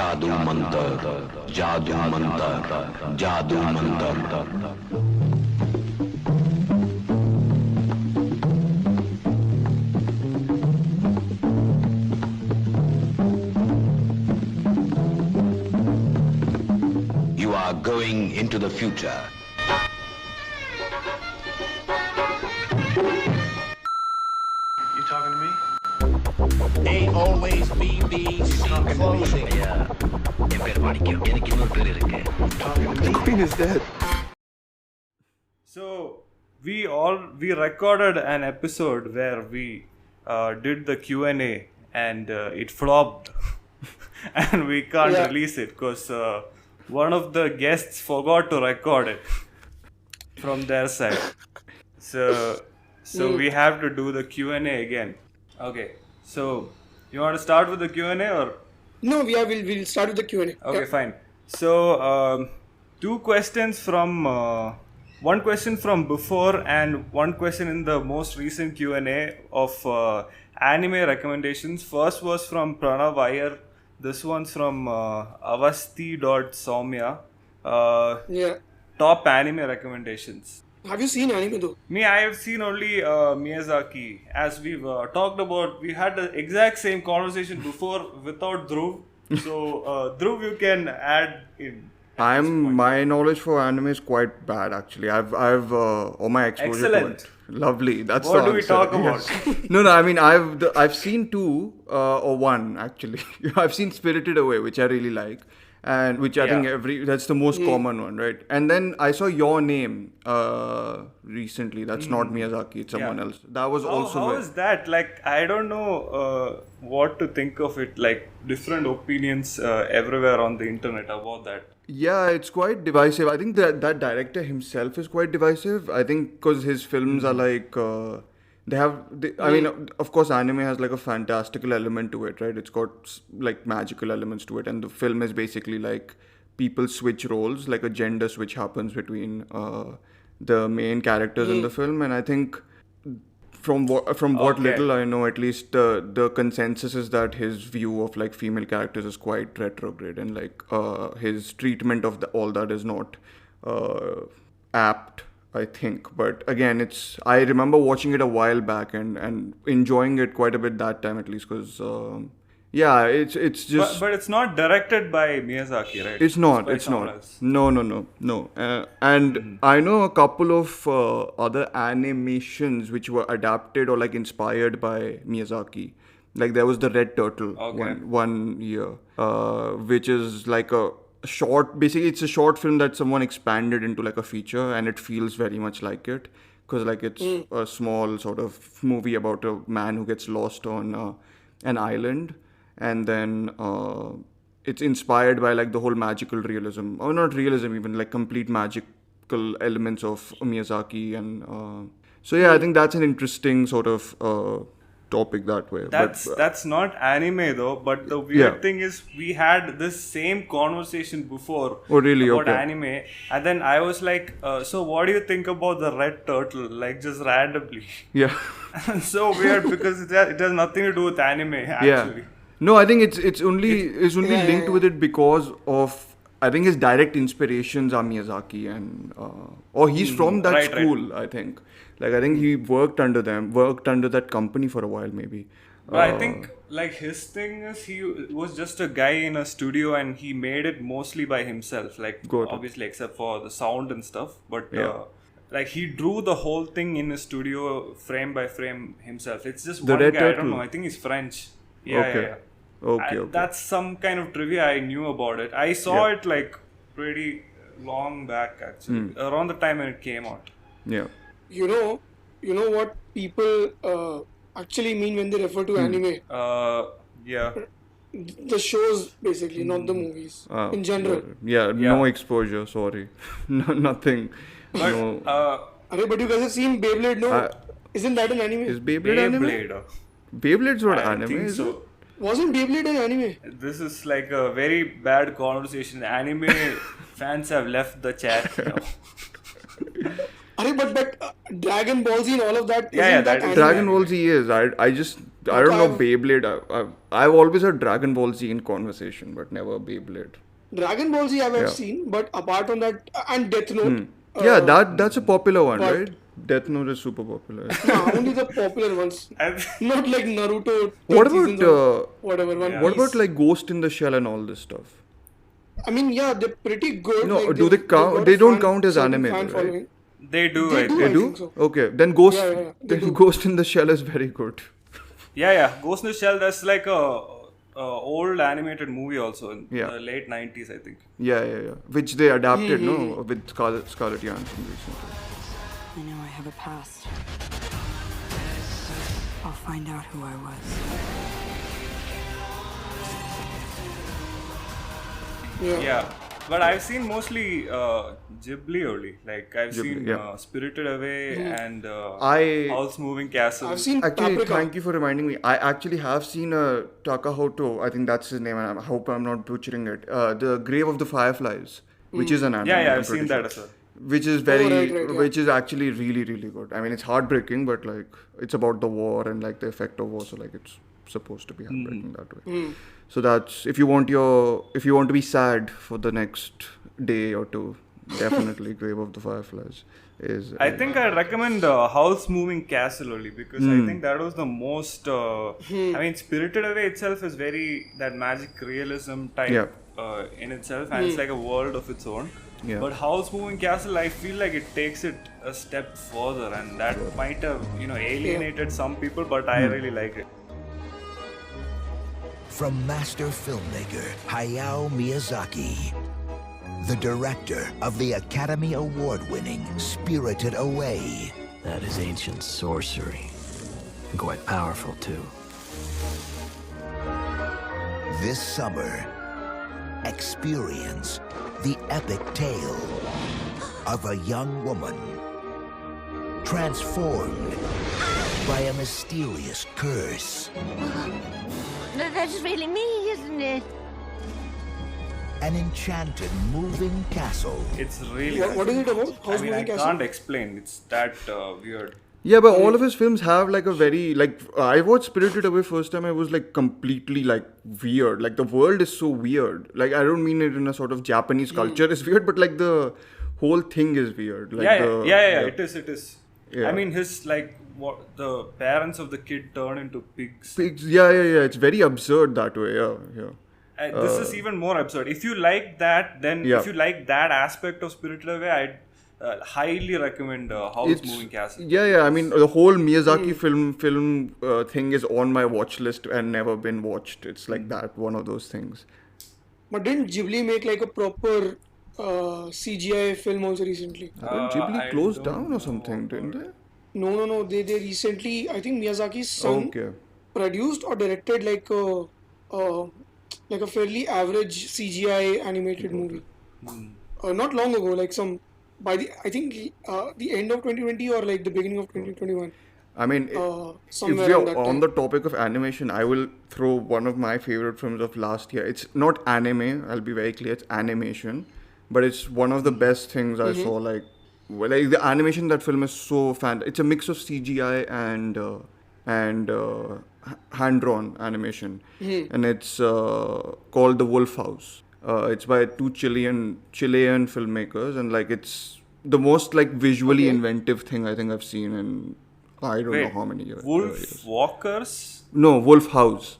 जादू मंतर, जादू मंतर, जादू Mantar. You are going into the future. You talking to me? They always BBC clothing. The Queen is dead. So we recorded an episode where we did the Q&A and it flopped and we can't release it because one of the guests forgot to record it from their side. So we have to do the Q&A again. Okay. So you want to start with the Q&A or? No, we'll start with the Q&A. Okay, fine. So, two questions from one question from before and one question in the most recent Q&A of anime recommendations. First was from Pranav Iyer. This one's from Avasti.Soumya. Top anime recommendations. Have you seen anime though? I have seen only Miyazaki. As we've talked about, we had the exact same conversation before without Dhruv. So, Dhruv, you can add in. My knowledge for anime is quite bad actually. I've all my exposure Excellent. to it. Lovely. That's What the do we answer. talk about? Yes. No. I mean, I've seen two or one actually. I've seen Spirited Away, which I really like, and which I think that's the most common one, right? And then I saw Your Name recently. That's not Miyazaki. It's someone else. That was also. How is that? Like, I don't know what to think of it. Like, different opinions everywhere on the internet about that. Yeah, it's quite divisive. I think that director himself is quite divisive. I think because his films are like, I mean, of course, anime has like a fantastical element to it, right? It's got like magical elements to it. And the film is basically like people switch roles, like a gender switch happens between the main characters in the film. And I think from what little I know, at least the consensus is that his view of like female characters is quite retrograde, and like his treatment of all that is not apt, I think. But again, I remember watching it a while back and enjoying it quite a bit that time, at least, because it's just. But it's not directed by Miyazaki, right? It's not. by It's someone not. else. No. And I know a couple of other animations which were adapted or like inspired by Miyazaki. Like there was the Red Turtle one year, which is like a short. Basically, it's a short film that someone expanded into like a feature, and it feels very much like it, because like it's a small sort of movie about a man who gets lost on an island, and then it's inspired by like the whole magical realism, or not realism even, like complete magical elements of Miyazaki. And I think that's an interesting sort of topic that way. That's not anime though, but the weird thing is we had this same conversation before about anime, and then I was like, so what do you think about the Red Turtle, like just randomly? Yeah. So weird because it has nothing to do with anime actually. No, I think it's only linked with it because of, I think his direct inspirations are Miyazaki, and or he's from that school. I think, like I think he worked under that company for a while maybe. But I think like his thing is he was just a guy in a studio and he made it mostly by himself, like obviously except for the sound and stuff, but like he drew the whole thing in a studio frame by frame himself. It's just one guy. I don't know. I think he's French. Okay. That's some kind of trivia I knew about it. I saw it like pretty long back actually, around the time when it came out. Yeah. You know what people actually mean when they refer to anime? The shows basically, not the movies. In general. No exposure. Sorry, no, nothing. But, but you guys have seen Beyblade, no? Isn't that an anime? Is Beyblade anime? Beyblade's not anime, is it? Wasn't Beyblade an anime? This is like a very bad conversation. Anime fans have left the chat now. but Dragon Ball Z and all of that. Yeah, isn't that is anime? Dragon Ball Z is. I don't know Beyblade. I've always heard Dragon Ball Z in conversation, but never Beyblade. Dragon Ball Z I've Yeah. seen, but apart from that, and Death Note. Yeah, that's a popular one, but- right? Death Note is super popular. Nah, only the popular ones. And- Not like Naruto. 10 What seasons about or whatever one. what Piece. about like Ghost in the Shell and all this stuff? I mean, yeah, they're pretty good. No, like, do they they've count? got They a don't fan- count as certain anime, fan right? following. They do, They I do, think. I Do? think so. Okay, then Ghost. Yeah, they then do. Ghost in the Shell is very good. Yeah. Ghost in the Shell, that's like a old animated movie also in Yeah. the late 90s, I think. Yeah. Which they adapted, no, with Scarlett Johansson recently. I know I have a past. I'll find out who I was. Yeah. But I've seen mostly Ghibli only. Like, I've Ghibli, seen yeah. Spirited Away and I- Howl's Moving Castle. I've seen Actually, Paprika. thank you for reminding me. I actually have seen Takahoto. I think that's his name, and I hope I'm not butchering it. The Grave of the Fireflies, which is an anime. Yeah, I'm I've seen pretty that sure. as well. Which is very, right, yeah. which is actually really, really good. I mean, it's heartbreaking, but like it's about the war and like the effect of war. So like it's supposed to be heartbreaking that way. So that's if you want to be sad for the next day or two, definitely Grave of the Fireflies is. I think I'd recommend Howl's Moving Castle only because Hmm. I think that was the most. I mean, Spirited Away itself is very that magic realism type Yeah. in itself, and it's like a world of its own. Yeah. But Howl's Moving Castle, I feel like it takes it a step further, and that might have alienated some people, but I really like it. From master filmmaker Hayao Miyazaki, the director of the Academy Award-winning Spirited Away, That is ancient sorcery. And quite powerful, too. this summer, experience the epic tale of a young woman transformed by a mysterious curse. That's really me, isn't it? An enchanted moving castle. It's really. What is it about? I How's mean, I Moving Castle? can't explain. It's that weird. Yeah, but all of his films have like a very like I watched Spirited Away first time. I was like completely like weird. Like the world is so weird. Like I don't mean it in a sort of Japanese culture is weird, but like the whole thing is weird. Like Yeah. It is. Yeah. I mean, his like what the parents of the kid turn into pigs. Pigs. Yeah. It's very absurd that way. Yeah. This is even more absurd. If you like that, then Yeah. if you like that aspect of Spirited Away, I'd highly recommend Howl's Moving Castle. Yeah. I mean, the whole Miyazaki film thing is on my watch list and never been watched. It's like that, one of those things. But didn't Ghibli make like a proper CGI film also recently? Ghibli I closed don't down or something, didn't they? No. They recently, I think Miyazaki's son Okay. produced or directed like a fairly average CGI animated movie. Not long ago, like I think the end of 2020 or like the beginning of 2021. I mean, if Somewhere we around that are on time. the topic of animation, I will throw one of my favorite films of last year. It's not anime, I'll be very clear, it's animation. But it's one of the best things I saw. Like the animation in that film is so it's a mix of CGI and hand-drawn animation. And it's called The Wolf House. It's by two Chilean filmmakers, and like it's the most like visually inventive thing I think I've seen in I don't know how many years. Wolf Walkers. No, Wolf House.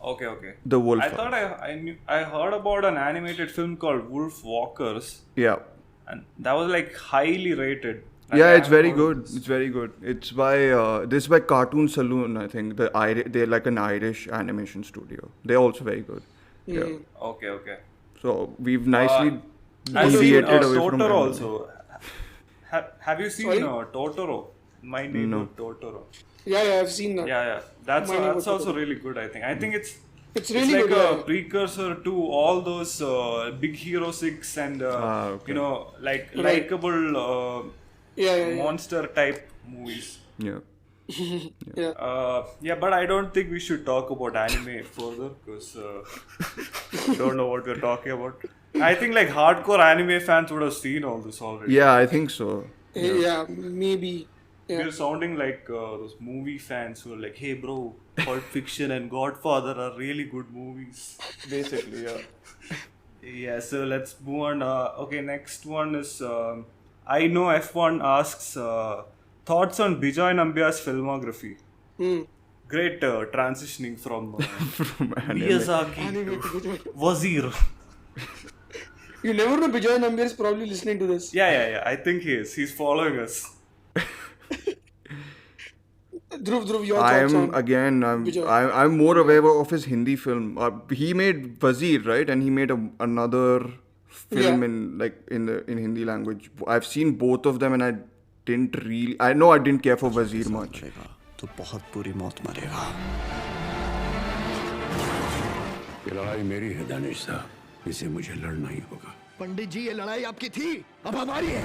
Okay. The Wolf I House. thought I heard about an animated film called Wolf Walkers, Yeah. and that was like highly rated. Like, Yeah, I it's very haven't heard good. of this. It's very good. It's by this is by Cartoon Saloon, I think. They're like an Irish animation studio. They're also very good. Yeah. Okay. So we've nicely I've seen deviated away from Totoro anime. also. Have you seen Sorry? Totoro? My neighbor Totoro. Yeah, I've seen that. Yeah. That's My Neighbor also Totoro. really good. I think it's really like good. a precursor to all those Big Hero 6 and okay. like Right. likable Yeah. monster type movies. Yeah. Yeah, but I don't think we should talk about anime further because I don't know what we're talking about. I think like hardcore anime fans would have seen all this already. Yeah, I think so. Yeah, maybe. Yeah. We're sounding like those movie fans who are like, hey bro, Pulp Fiction and Godfather are really good movies. Basically, yeah. Yeah, so let's move on. Okay, next one is I know F1 asks thoughts on Bijoy Nambiar's filmography. Great transitioning from Miyazaki to Wazir. You never know, Bijoy Nambiar is probably listening to this. Yeah. I think he is. He's following us. Dhruv, your thoughts on Bijoy? I'm more aware of his Hindi film. He made Wazir, right? And he made another film in Hindi language. I've seen both of them, and I didn't care for Wazir much. तो बहुत बुरी मौत मरेगा। ये लड़ाई मेरी है दानिश साहब, इसे मुझे लड़ना ही होगा। पंडित जी, ये लड़ाई आपकी थी, अब हमारी है।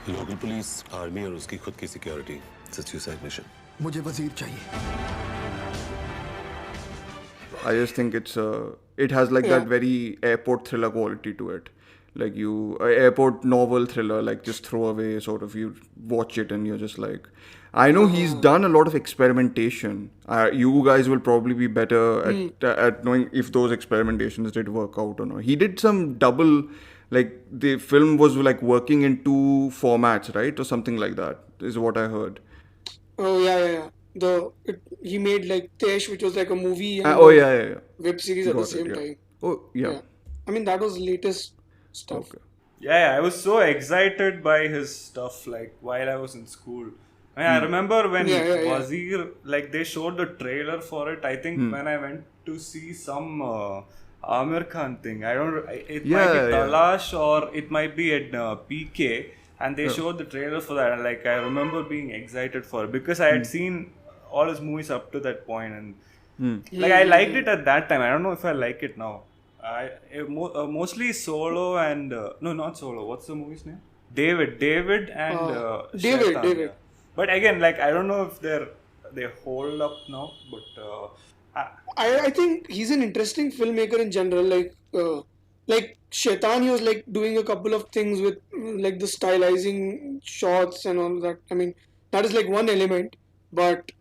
लोकल पुलिस, आर्मी और उसकी खुद की सिक्योरिटी, सुसाइड मिशन। मुझे वजीर चाहिए। I just think it has like that very airport thriller quality to it. Like airport novel thriller, like just throwaway sort of, you watch it and you're just like, I know he's done a lot of experimentation. You guys will probably be better at knowing if those experimentations did work out or not. He did some double, like the film was like working in 2 formats, right? Or something like that is what I heard. Oh, yeah. He made like Tesh, which was like a movie and web series at the same time. Oh, yeah. I mean, that was latest stuff. Okay. Yeah, I was so excited by his stuff like while I was in school. I mean, I remember when Wazir, like they showed the trailer for it. I think when I went to see some Amir Khan thing, it might be Talash or it might be at PK, and they showed the trailer for that. And like I remember being excited for it because I had seen all his movies up to that point, and like I liked it at that time. I don't know if I like it now. Mostly Solo and no, not Solo. What's the movie's name? David and David. Yeah. But again, like I don't know if they hold up now. But I think he's an interesting filmmaker in general. Like Shaitan, he was like doing a couple of things with like the stylizing shots and all that. I mean, that is like one element. But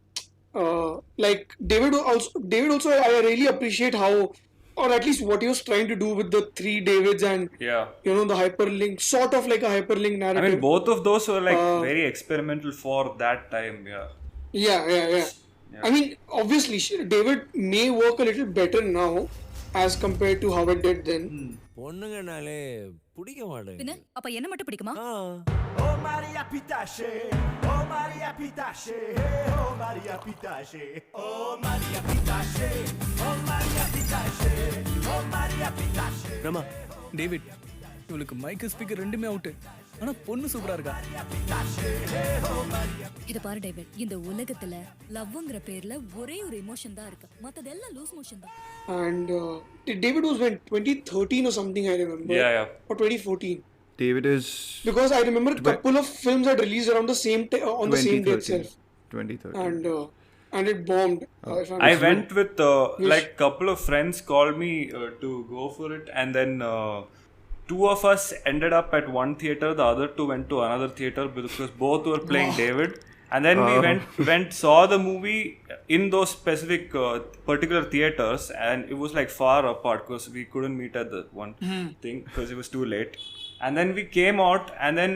like David also, I really appreciate how, or at least what he was trying to do with the 3 Davids and the hyperlink, sort of like a hyperlink narrative. I mean, both of those were like very experimental for that time. Yeah. I mean, obviously, David may work a little better now as compared to how it did then. பொண்ணுங்கனாலே பிடிக்க மாட்டேங்குது. பின்ன அப்ப என்ன மட்டும் பிடிக்குமா? ஓ மாரியா பிதாஷே, ஓ மாரியா பிதாஷே, ஓ மாரியா பிதாஷே, ஓ மாரியா பிதாஷே, ஓ மாரியா பிதாஷே, ஓ மாரியா பிதாஷே. ரமா, டேவிட், இவளுக்கு மைக் ஸ்பீக்கர் ரெண்டுமே அவுட். ஆனா பொண்ணு சூப்பரா இருக்கா. இத பாரு டேவிட், இந்த உலகத்துல லவ்ங்கற பேர்ல ஒரே ஒரு எமோஷன் தான் இருக்கு. மத்ததெல்லாம் லூஸ் மோஷன் தான். And David was when 2013 or something, I remember. Yeah. Or 2014. David is because I remember a couple of films had released around the same on the same day itself. 2013. And it bombed. I went with like couple of friends called me to go for it, and then 2 of us ended up at one theater. The other 2 went to another theater because both were playing David. And then we saw the movie in those specific particular theaters, and it was like far apart because we couldn't meet at the one thing because it was too late. And then we came out, and then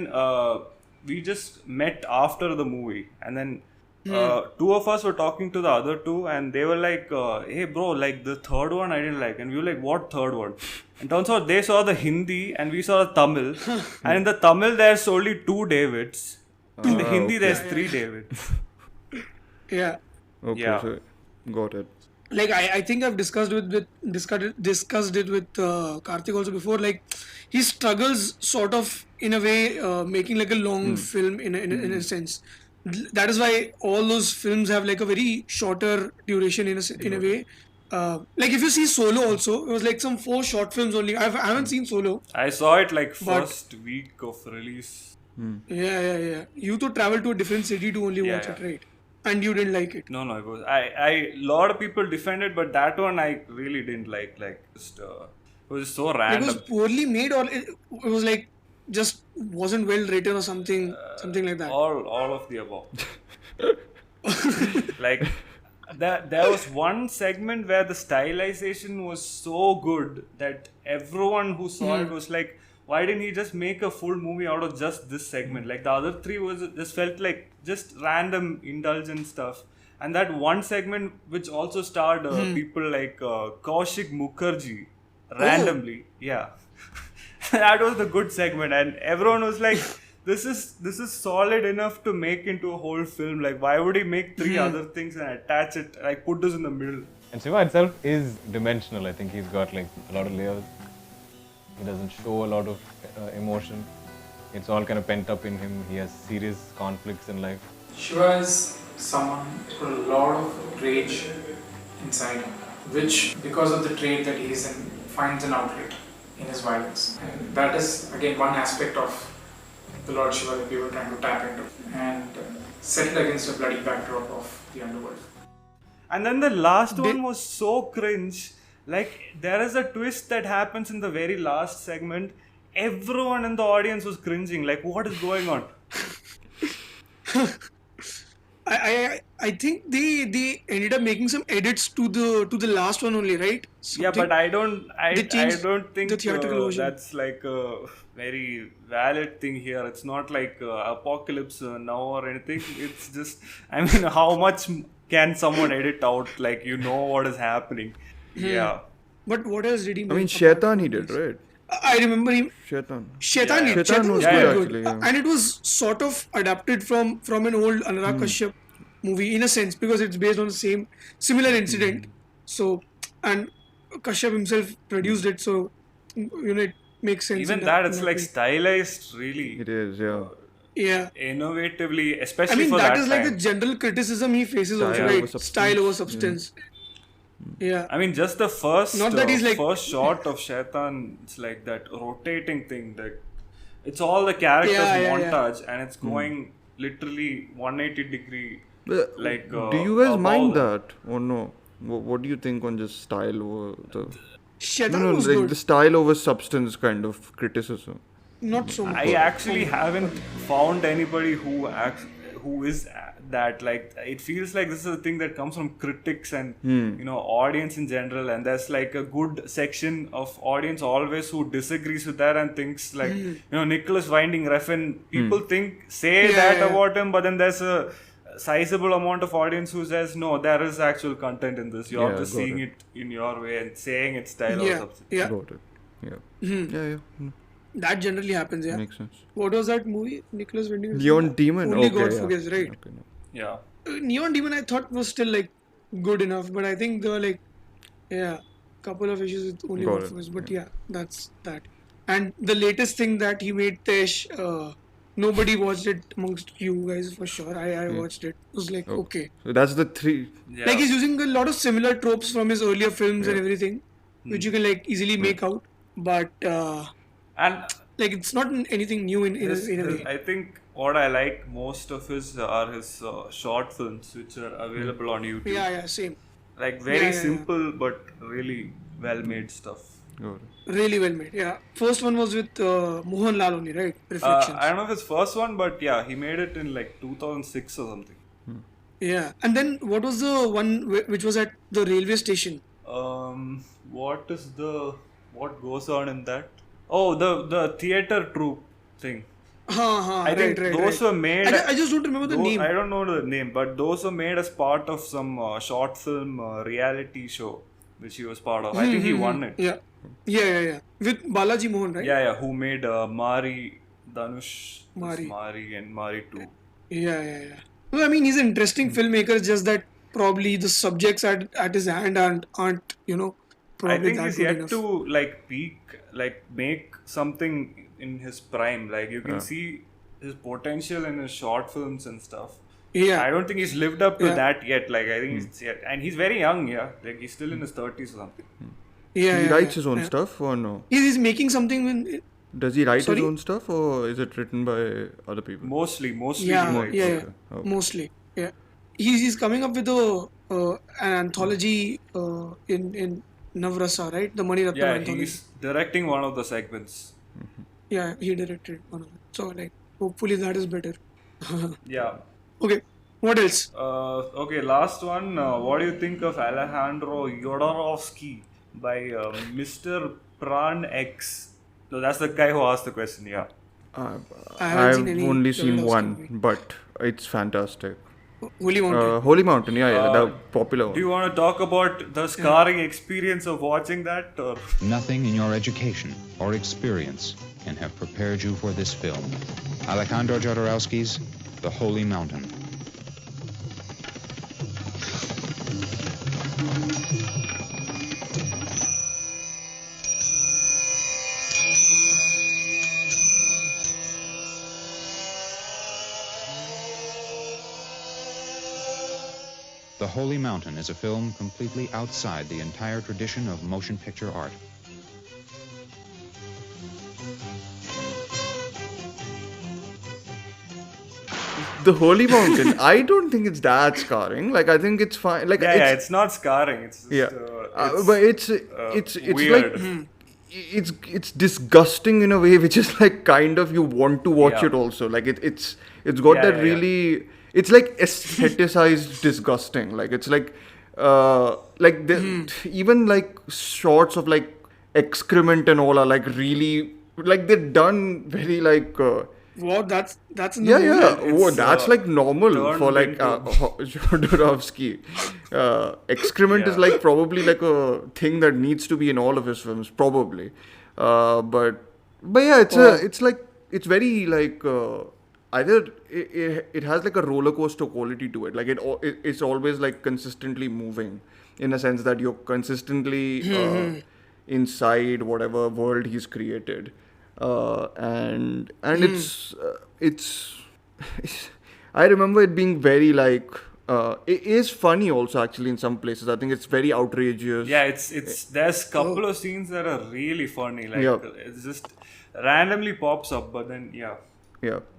we just met after the movie, and then 2 of us were talking to the other 2, and they were like, hey bro, like the third one I didn't like. And we were like, what third one? And turns out they saw the Hindi and we saw the Tamil. And in the Tamil there's only 2 Davids. In the Hindi there's 3 Davids. Yeah. Okay, Yeah. so got it. Like I think I've discussed it with Karthik also before. Like he struggles sort of in a way making like a long film in a sense. That is why all those films have like a very shorter duration in a way. Like if you see Solo also, it was like some 4 short films only. I haven't seen Solo. I saw it like first week of release. Yeah. You to travel to a different city to only watch it, right? And you didn't like it. No, it was. I lot of people defended, but that one I really didn't like. Like just was so It random. was poorly made, or it was like just wasn't well written or something like that. All of the above. Like there was one segment where the stylization was so good that everyone who saw it was like, why didn't he just make a full movie out of just this segment? Like the other three was just felt like just random indulgent stuff. And that one segment which also starred people like Kaushik Mukherjee randomly. Yeah. That was the good segment, and everyone was like, this is solid enough to make into a whole film. Like, why would he make three other things and attach it, like put this in the middle? And Shiva itself is dimensional. I think he's got like a lot of layers. He doesn't show a lot of emotion. It's all kind of pent up in him. He has serious conflicts in life. Shiva is someone with a lot of rage inside him, which because of the trade that he is in, finds an outlet in his violence. And that is again one aspect of the Lord Shiva that we were trying to tap into and set it against a bloody backdrop of the underworld. And then the last one was so cringe. Like, there is a twist that happens in the very last segment. Everyone in the audience was cringing. Like, what is going on? I think they ended up making some edits to the last one only, right? Yeah, but I don't think the theatrical version. That's like a very valid thing here. It's not like Apocalypse Now or anything. It's just, I mean, how much can someone edit out? Like, you know what is happening. Yeah. But what else did he make? I mean, Shaitan he did, right? I remember him. Shaitan. Shaitan was good, actually, yeah. And it was sort of adapted from an old Anurag Kashyap movie in a sense, because it's based on the similar incident. So, and Kashyap himself produced it, so it makes sense. Even that, it's like stylized, really. It is, yeah. Yeah. Innovatively, especially for that that is time. like the general criticism he faces also, right? Style over substance. Yeah. I mean, just the first Not that he's like, first shot of Shaitan, it's like that rotating thing. Like, it's all the characters montage, and it's going literally 180 degree. Like, do you guys mind that or no? What do you think on just style over the? Shaitan was like good. The style over substance kind of criticism. Not so much. I actually haven't found anybody who is that. Like, it feels like this is a thing that comes from critics and audience in general, and there's like a good section of audience always who disagrees with that and thinks like Nicholas Winding Refn, people say that about him, but then there's a sizable amount of audience who says no, there is actual content in this. You're just seeing it in your way and saying it's style or something. Yeah. Got it. Yeah. That generally happens, yeah. Makes sense. What was that movie? Nicholas Winding Refn? Neon Demon. Only God Forgives, right? Okay, no. Yeah. Neon Demon I thought was still like good enough, but I think there were like couple of issues with Only God Forgives. But that's that. And the latest thing that he made, Tesh, nobody watched it amongst you guys for sure. I watched it. It was like okay. So that's the three. Yeah. Like, he's using a lot of similar tropes from his earlier films and everything, which you can like easily make out. But and like, it's not anything new in a way. I think what I like most of his are his short films, which are available on YouTube. Yeah, same. Like, very simple but really well made stuff. Really well made. Yeah. First one was with Mohan Lal only, right? Reflections. I don't know if it's first one, but yeah, he made it in like 2006 or something. Yeah. And then what was the one which was at the railway station? What goes on in that? Oh, the theater troupe thing. I think those were made. I just don't remember the name. I don't know the name, but those were made as part of some short film reality show, which he was part of. I think he won it. Yeah. With Balaji Mohan, right? Yeah. Who made Mari, Dhanush, Mari and Mari 2. Yeah. Well, I mean, he's an interesting filmmaker. Just that probably the subjects at his hand aren't probably I think that he's good yet enough. to like peak, like make something in his prime. Like, you can see his potential in his short films and stuff. Yeah. I don't think he's lived up to that yet. Like, I think and he's very young. Yeah, like he's still in his 30s or something. Yeah. He writes his own stuff or no? He's making something when. Does he write his own stuff or is it written by other people? Mostly. Yeah. Mostly. Yeah. He's coming up with an anthology in Navrasa, right? The Mani Ratnam Yeah, anthology. he's directing one of the segments. Yeah, he directed one of them. So like, hopefully that is better. Yeah. Okay, what else? Okay, last one. What do you think of Alejandro Jodorowsky by Mr. Pran X? So that's the guy who asked the question. Yeah. I've only seen one, but it's fantastic. Holy Mountain. Holy Mountain, yeah, the popular one. Do you want to talk about the scarring experience of watching that? Or? Nothing in your education or experience can have prepared you for this film. Alejandro Jodorowsky's The Holy Mountain. The Holy Mountain is a film completely outside the entire tradition of motion picture art. The Holy Mountain, I don't think it's that scarring. Like, I think it's fine. Like, it's not scarring. It's just, but it's weird. like it's disgusting in a way, which is like kind of you want to watch it also. Like it's got that really. It's like aestheticized disgusting. Like it's like even like shots of like excrement and all are like really like they're done very like. What? That's in the movie. Oh, that's like normal for like Jodorowsky. Excrement is like probably like a thing that needs to be in all of his films, probably. But yeah, it's like it's very like either it has like a roller coaster quality to it. Like it's always like consistently moving in a sense that you're consistently inside whatever world he's created. And it's I remember it being very like it is funny also actually in some places. I think it's very outrageous. Yeah, it's there's couple of scenes that are really funny. Like it's just randomly pops up, but then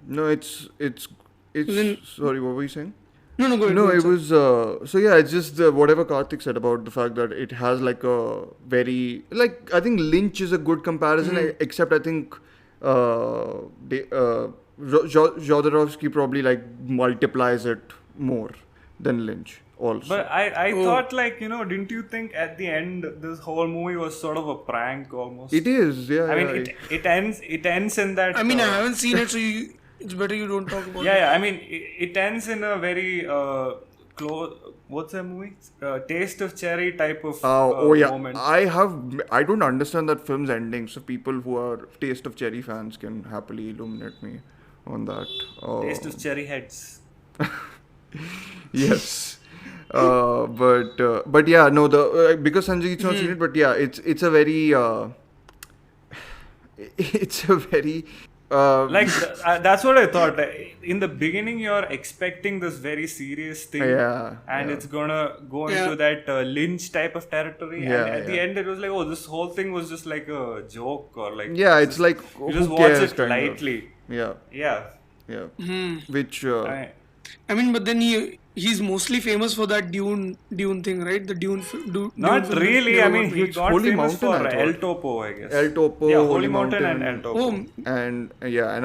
no, it's sorry, what were you saying? No, go ahead. No, it was so yeah. It's just whatever Karthik said about the fact that it has like a very like I think Lynch is a good comparison, except I think Jodorowsky probably like multiplies it more than Lynch also. But I thought like didn't you think at the end this whole movie was sort of a prank almost? It is, yeah. I mean it ends in that. I mean I haven't seen it, so it's better you don't talk about it. Yeah. I mean, it ends in a very what's that movie? Taste of Cherry type of moment. I don't understand that film's ending, so people who are Taste of Cherry fans can happily illuminate me on that. Taste of Cherry heads. Yes. But yeah, no, the because Sanjay's not seen it, but yeah, it's a very that's what I thought. In the beginning, you're expecting this very serious thing, and it's gonna go into that Lynch type of territory. And at the end, it was like, oh, this whole thing was just like a joke, or like it's like you just watch it lightly. Yeah. Which I mean, but then he's mostly famous for that Dune thing, right? The Dune. Not Dune really. I mean, he got Holy famous Mountain, for El Topo, I guess. El Topo, yeah, Holy Mountain and El Topo. And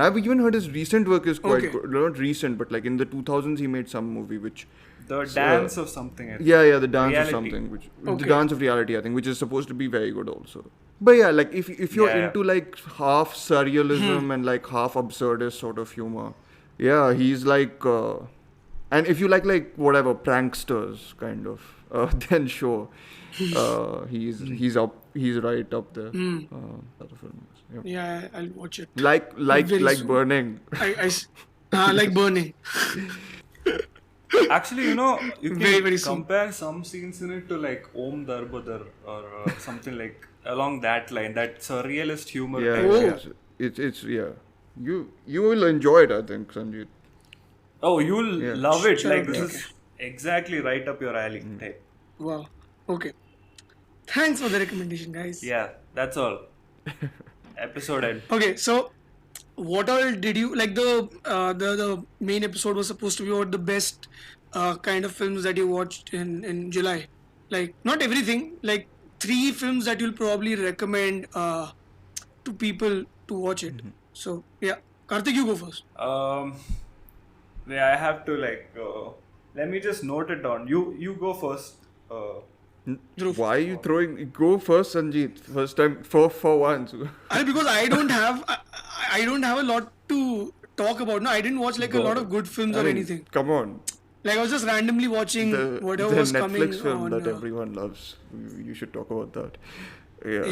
I've even heard his recent work is quite good. Not recent, but like in the 2000s, he made some movie which. The Dance of Something. The Dance of Something, which the Dance of Reality, I think, which is supposed to be very good also. But yeah, like if you're into like half surrealism and like half absurdist sort of humor, he's like. And if you like whatever pranksters kind of, then sure, he's right up there. Yeah, I'll watch it. Like Burning. I like Burning. Actually, you can very compare some scenes in it to like Om Darbadar or something like along that line, that surrealist humor. It's You will enjoy it, I think, Sanjeev. Oh, you'll love it. Like this is exactly right up your alley. Right? Wow. Okay. Thanks for the recommendation, guys. Yeah, that's all. Episode end. Okay, so what all did you like? The main episode was supposed to be about the best kind of films that you watched in July. Like not everything. Like 3 films that you'll probably recommend to people to watch it. So yeah, Karthik, you go first. Yeah, I have to let me just note it down. You go first. Why are you throwing? Go first, Sanjeet. First time for once. Because I don't have a lot to talk about. No, I didn't watch a lot of good films or anything. Come on. I was just randomly watching whatever was Netflix coming film on. that everyone loves. You should talk about that. Yeah.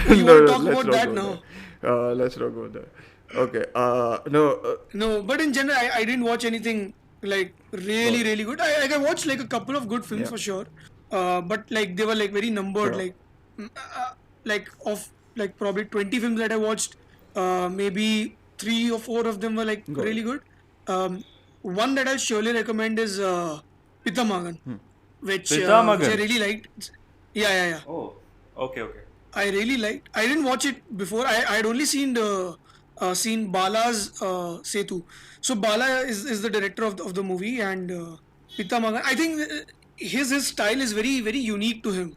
You want to talk about that now? Let's talk about that. Okay. No, but in general, I didn't watch anything really good. I watched a couple of good films for sure. But they were very numbered. Of probably 20 films that I watched, maybe 3 or 4 of them were really good. One that I'll surely recommend is Pitta Magan, which I really liked. Yeah. Oh, okay. I really liked. I didn't watch it before. I had only seen Bala's Setu. So Bala is the director of the movie, and Pitta Magan, I think his style is very, very unique to him.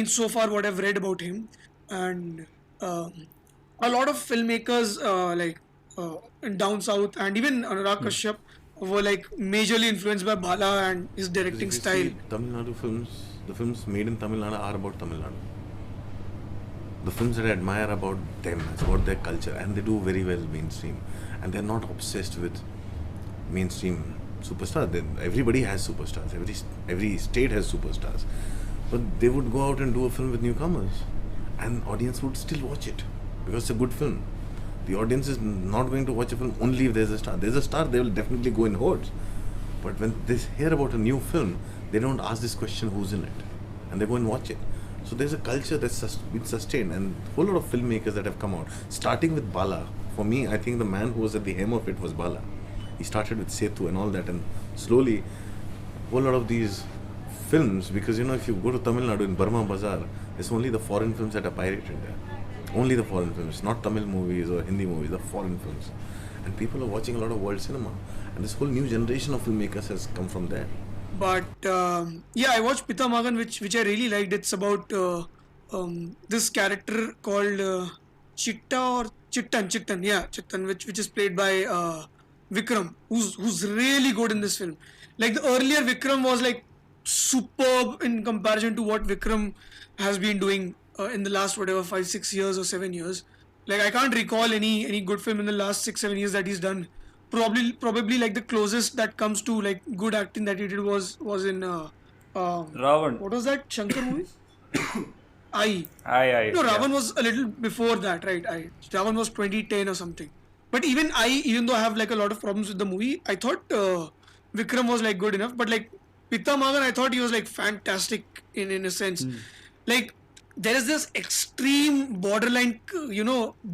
So far what I've read about him, and a lot of filmmakers in down south and even Anurag Kashyap were majorly influenced by Bala and his directing style. Tamil Nadu films, the films made in Tamil Nadu are about Tamil Nadu. The films that I admire about them, it's about their culture, and they do very well mainstream, and they're not obsessed with mainstream superstars. Everybody has superstars. Every state has superstars, but they would go out and do a film with newcomers, and audience would still watch it because it's a good film. The audience is not going to watch a film only if there's a star. There's a star, they will definitely go in hordes. But when they hear about a new film, they don't ask this question, who's in it? And they go and watch it. So there's a culture that's been sustained, and a whole lot of filmmakers that have come out. Starting with Bala. For me, I think the man who was at the helm of it was Bala. He started with Setu and all that, and slowly, a whole lot of these films, because if you go to Tamil Nadu in Burma Bazaar, it's only the foreign films that are pirated there. Only the foreign films, not Tamil movies or Hindi movies, the foreign films. And people are watching a lot of world cinema. And this whole new generation of filmmakers has come from there. But I watched Pitta Magan, which I really liked. It's about this character called Chittan, which is played by Vikram, who's really good in this film. The earlier Vikram was superb in comparison to what Vikram has been doing in the last 5-6 years or 7 years. I can't recall any good film in the last 6-7 years that he's done. Probably the closest that comes to good acting that he did was in Ravan. What was that Shankar movie? I. No, Ravan was a little before that, right? Ravan was 2010 or something. But even though I have a lot of problems with the movie, I thought Vikram was good enough. But Pitta Magan, I thought he was fantastic in a sense. There is this extreme borderline,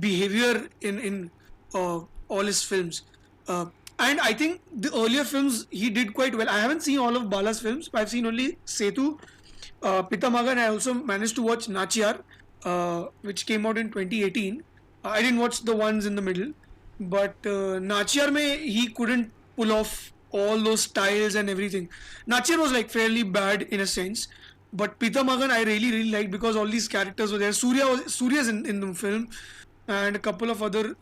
behavior in all his films. And I think the earlier films he did quite well. I haven't seen all of Bala's films, but I've seen only Setu, Pitta Magan. I also managed to watch Nachiyar, which came out in 2018. I didn't watch the ones in the middle, but Nachiyar he couldn't pull off all those styles and everything. Nachiyar was fairly bad in a sense. But Pitta Magan I really liked because all these characters were there. Surya's in the film, and a couple of other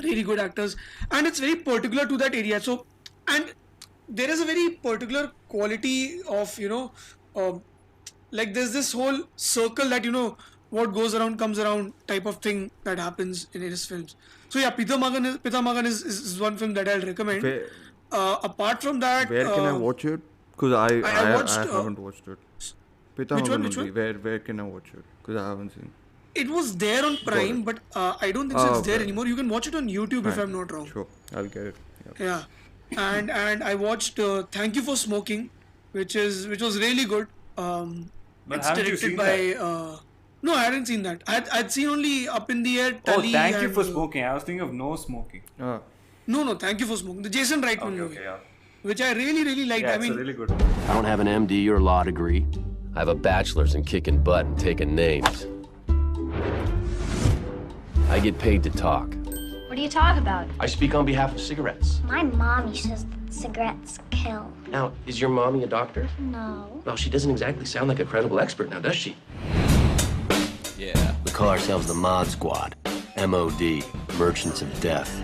really good actors. And it's very particular to that area. So, and there is a very particular quality of, there's this whole circle that, what goes around comes around type of thing that happens in his films. So yeah, Pitta Magan is one film that I'll recommend. Apart from that... Where can I watch it? Because I haven't watched it. Pitta Magan only. Where can I watch it? Because I haven't seen. It was there on Prime, but I don't think it's there anymore. You can watch it on YouTube if I'm not wrong. Sure, I'll get it. Yeah. And I watched Thank You for Smoking, which was really good. But it's haven't you directed seen by that? No, I hadn't seen that. I'd seen only Up in the Air, Oh, Tally, Thank You and, for Smoking. I was thinking of No Smoking. No, Thank You for Smoking. The Jason Reitman movie. Okay, yeah. Which I really liked. Yeah, I mean, it's really good. I don't have an MD or law degree. I have a bachelor's in kicking butt and taking names. I get paid to talk. What do you talk about? I speak on behalf of cigarettes. My mommy says that cigarettes pill. Now, is your mommy a doctor? No. Well, she doesn't exactly sound like a credible expert now, does she? Yeah, we call ourselves the Mod Squad. MOD, Merchants of Death.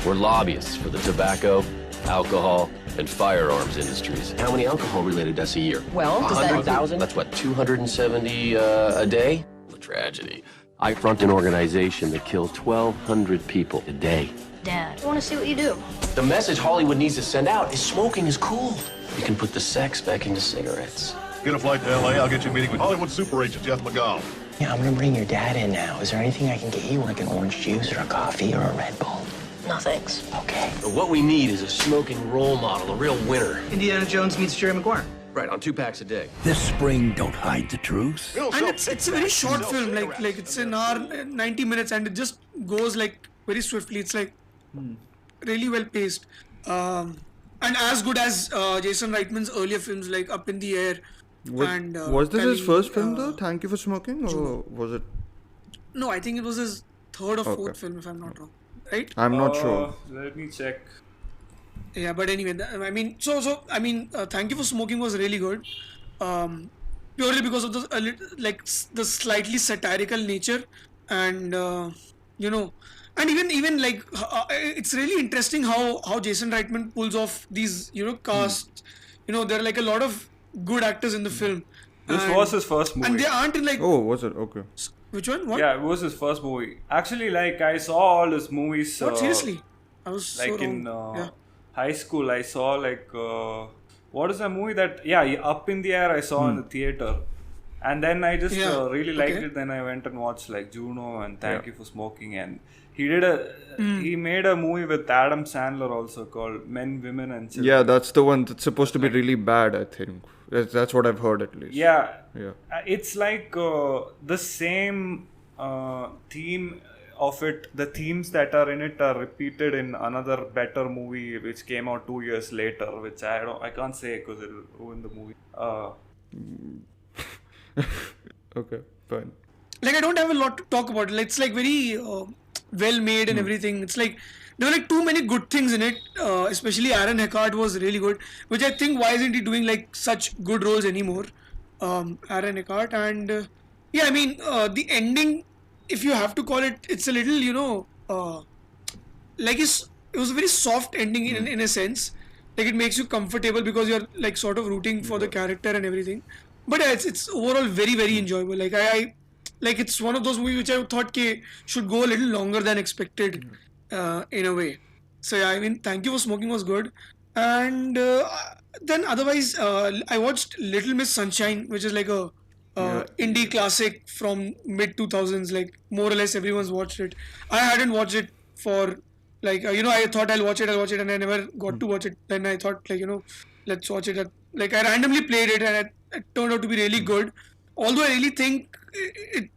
We're lobbyists for the tobacco, alcohol, and firearms industries. How many alcohol-related deaths a year? Well, does that 100,000? That's what, 270 a day? A tragedy. I front an organization that kills 1,200 people a day. Dad, I want to see what you do. The message Hollywood needs to send out is smoking is cool. You can put the sex back into cigarettes. Get a flight to L.A., I'll get you a meeting with Hollywood super agent Jeff McGowan. Yeah, I'm gonna bring your dad in now. Is there anything I can get you, like an orange juice or a coffee or a Red Bull? No thanks. Okay. But what we need is a smoking role model, a real winner. Indiana Jones meets Jerry Maguire. Right, on 2 packs a day. This spring, don't hide the truth. And it's a very short film, like it's an hour, 90 minutes, and it just goes like very swiftly. It's like really well paced, and as good as Jason Reitman's earlier films like Up in the Air. Was this his first film though? Thank You for Smoking, or was it? No, I think it was his third or fourth film, if I'm not wrong. Right? I'm not sure. Let me check. Yeah, but anyway, Thank You for Smoking was really good, purely because of the slightly satirical nature, and and even like it's really interesting how Jason Reitman pulls off these casts. There are like a lot of good actors in the film. This was his first movie. And they aren't in like... Oh, was it? Okay. Which one? What? Yeah, it was his first movie. Actually, like, I saw all his movies... What? Seriously? I was like so in wrong. high school, I saw like... what is a movie that... Yeah, Up in the Air I saw in the theater. And then I just really liked it. Then I went and watched like Juno and Thank You for Smoking. And he did he made a movie with Adam Sandler also called Men, Women and Children. Yeah, that's the one that's supposed to be really bad, I think. That's what I've heard at least. Yeah. Yeah. It's like the same theme of it. The themes that are in it are repeated in another better movie which came out 2 years later, which I can't say because it'll ruin the movie. Okay, fine. Like, I don't have a lot to talk about. It's like very well made and everything. It's like there were like too many good things in it. Especially Aaron Eckhart was really good, which I think why isn't he doing like such good roles anymore? Aaron Eckhart, and the ending, if you have to call it, it's a little like it was a very soft ending in a sense. Like, it makes you comfortable because you're like sort of rooting for the character and everything. But yeah, it's overall very, very enjoyable. Like I it's one of those movies which I thought should go a little longer than expected, in a way. So yeah, Thank You for Smoking was good, and then otherwise I watched Little Miss Sunshine, which is like a indie classic from mid 2000s. Like, more or less everyone's watched it. I hadn't watched it for like I thought I'll watch it, and I never got to watch it. Then I thought let's watch it. Like, I randomly played it, and it turned out to be really good. Although I really think it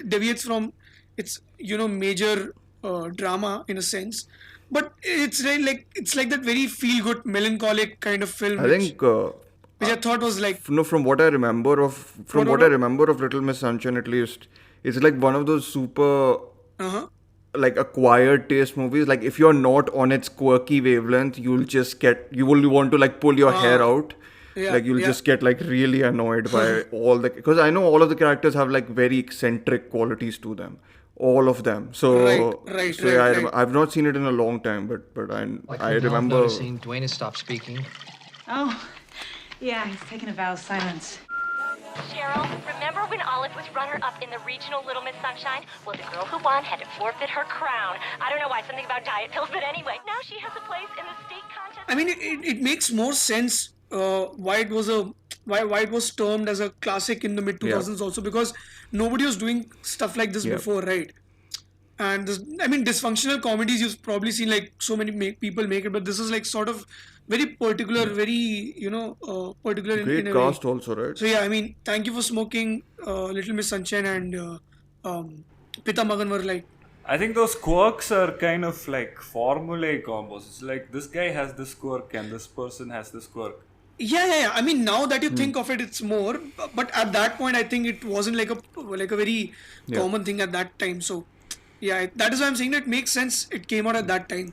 deviates from its major drama in a sense, but it's really like that very feel good melancholic kind of film. I think which I thought was like from what I remember of Little Miss Sunshine, at least, it's like one of those super like acquired taste movies. Like, if you're not on its quirky wavelength, you will want to like pull your hair out. You'll just get like really annoyed by because I know all of the characters have like very eccentric qualities to them, all of them. So right. I've not seen it in a long time, but I remember. Noticing Dwayne has stopped speaking. Oh, yeah, he's taken a vow of silence. Cheryl, remember when Olive was runner-up in the regional Little Miss Sunshine? Well, the girl who won had to forfeit her crown. I don't know why, something about diet pills, but anyway, now she has a place in the state contest. It makes more sense why it was termed as a classic in the mid 2000s also, because nobody was doing stuff like this before, right? And dysfunctional comedies, you've probably seen like so many people make it, but this is like sort of very particular, very particular. Great in cast way. also, right? So yeah, Thank You for Smoking, Little Miss Sunshine, and Pita Magan were like. I think those quirks are kind of like formulaic almost. It's like this guy has this quirk and this person has this quirk. Yeah. Now that you think of it, it's more. But at that point, I think it wasn't like a very common thing at that time. So yeah, that is why I'm saying that it makes sense. It came out at that time.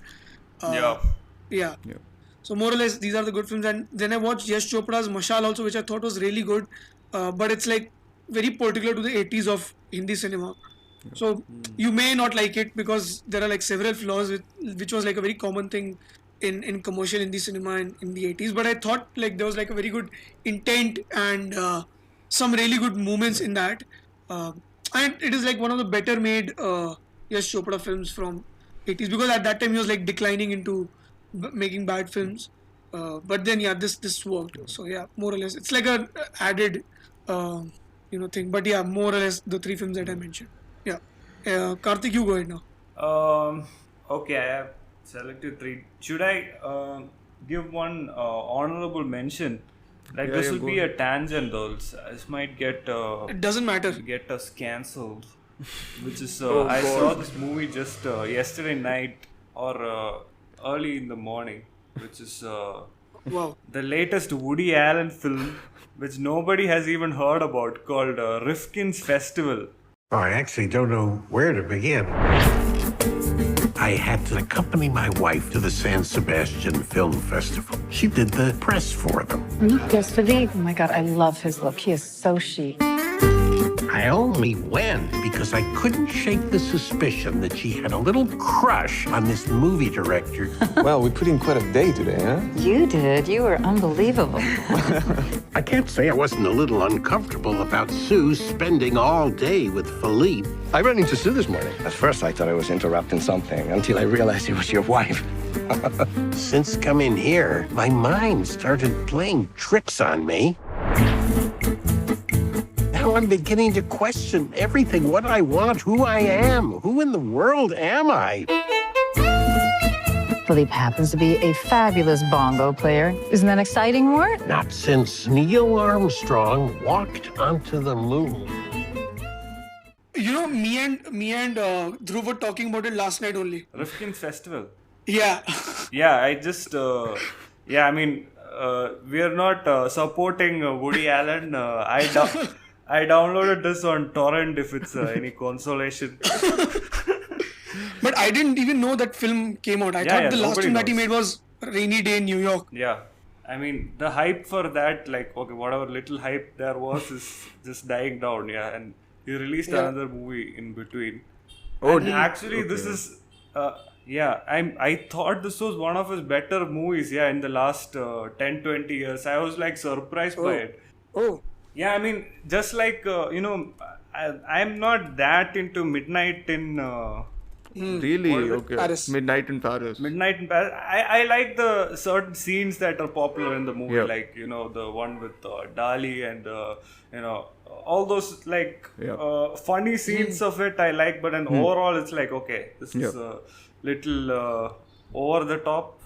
Yeah. So more or less, these are the good films. And then I watched Yash Chopra's Mashal also, which I thought was really good. But it's like very particular to the 80s of Hindi cinema. So you may not like it because there are like several flaws, which was like a very common thing in commercial Hindi cinema in the 80s. But I thought like there was like a very good intent and some really good moments in that. And it is like one of the better made Yash Chopra films from 80s, because at that time he was like declining into making bad films. But then this worked. So yeah, more or less it's like a added thing. But yeah, more or less the three films that I mentioned. Yeah. Karthik, you go ahead now. Okay, I have selected three. Should I give one honorable mention? Like this will be a tangent though. This might get it doesn't matter. Get us cancelled. Which is I saw this movie just yesterday night or early in the morning, which is wow, the latest Woody Allen film, which nobody has even heard about, called Rifkin's Festival. Oh, I actually don't know where to begin. I had to accompany my wife to the San Sebastian Film Festival. She did the press for them. Yesterday, oh my God, I love his look. He is so chic. I only went because I couldn't shake the suspicion that she had a little crush on this movie director. Well, we put in quite a day today, huh? You did. You were unbelievable. I can't say I wasn't a little uncomfortable about Sue spending all day with Philippe. I ran into Sue this morning. At first, I thought I was interrupting something until I realized it was your wife. Since coming here, my mind started playing tricks on me. Now I'm beginning to question everything, what I want, who I am. Who in the world am I? Philippe happens to be a fabulous bongo player. Isn't that exciting, Mort? Not since Neil Armstrong walked onto the moon. You know, me and Dhruv were talking about it last night only. Rifkin's Festival. Yeah. Yeah, I just I mean we are not supporting Woody Allen. I downloaded this on torrent if it's any consolation. But I didn't even know that film came out. I thought the last film that he made was Rainy Day in New York. Yeah. I mean, the hype for that, like, okay, whatever little hype there was is just dying down, and he released another movie in between. Oh, and actually, this is, I thought this was one of his better movies, in the last 10-20 years. I was, like, surprised by it. Oh. Yeah, I mean, just like, I'm not that into Midnight in... Really? Okay. Paris. Midnight in Paris. Midnight in Paris. I like the certain scenes that are popular in the movie, like, the one with Dali and, all those, like, funny scenes of it I like, but overall it's like, okay, this is a little over the top.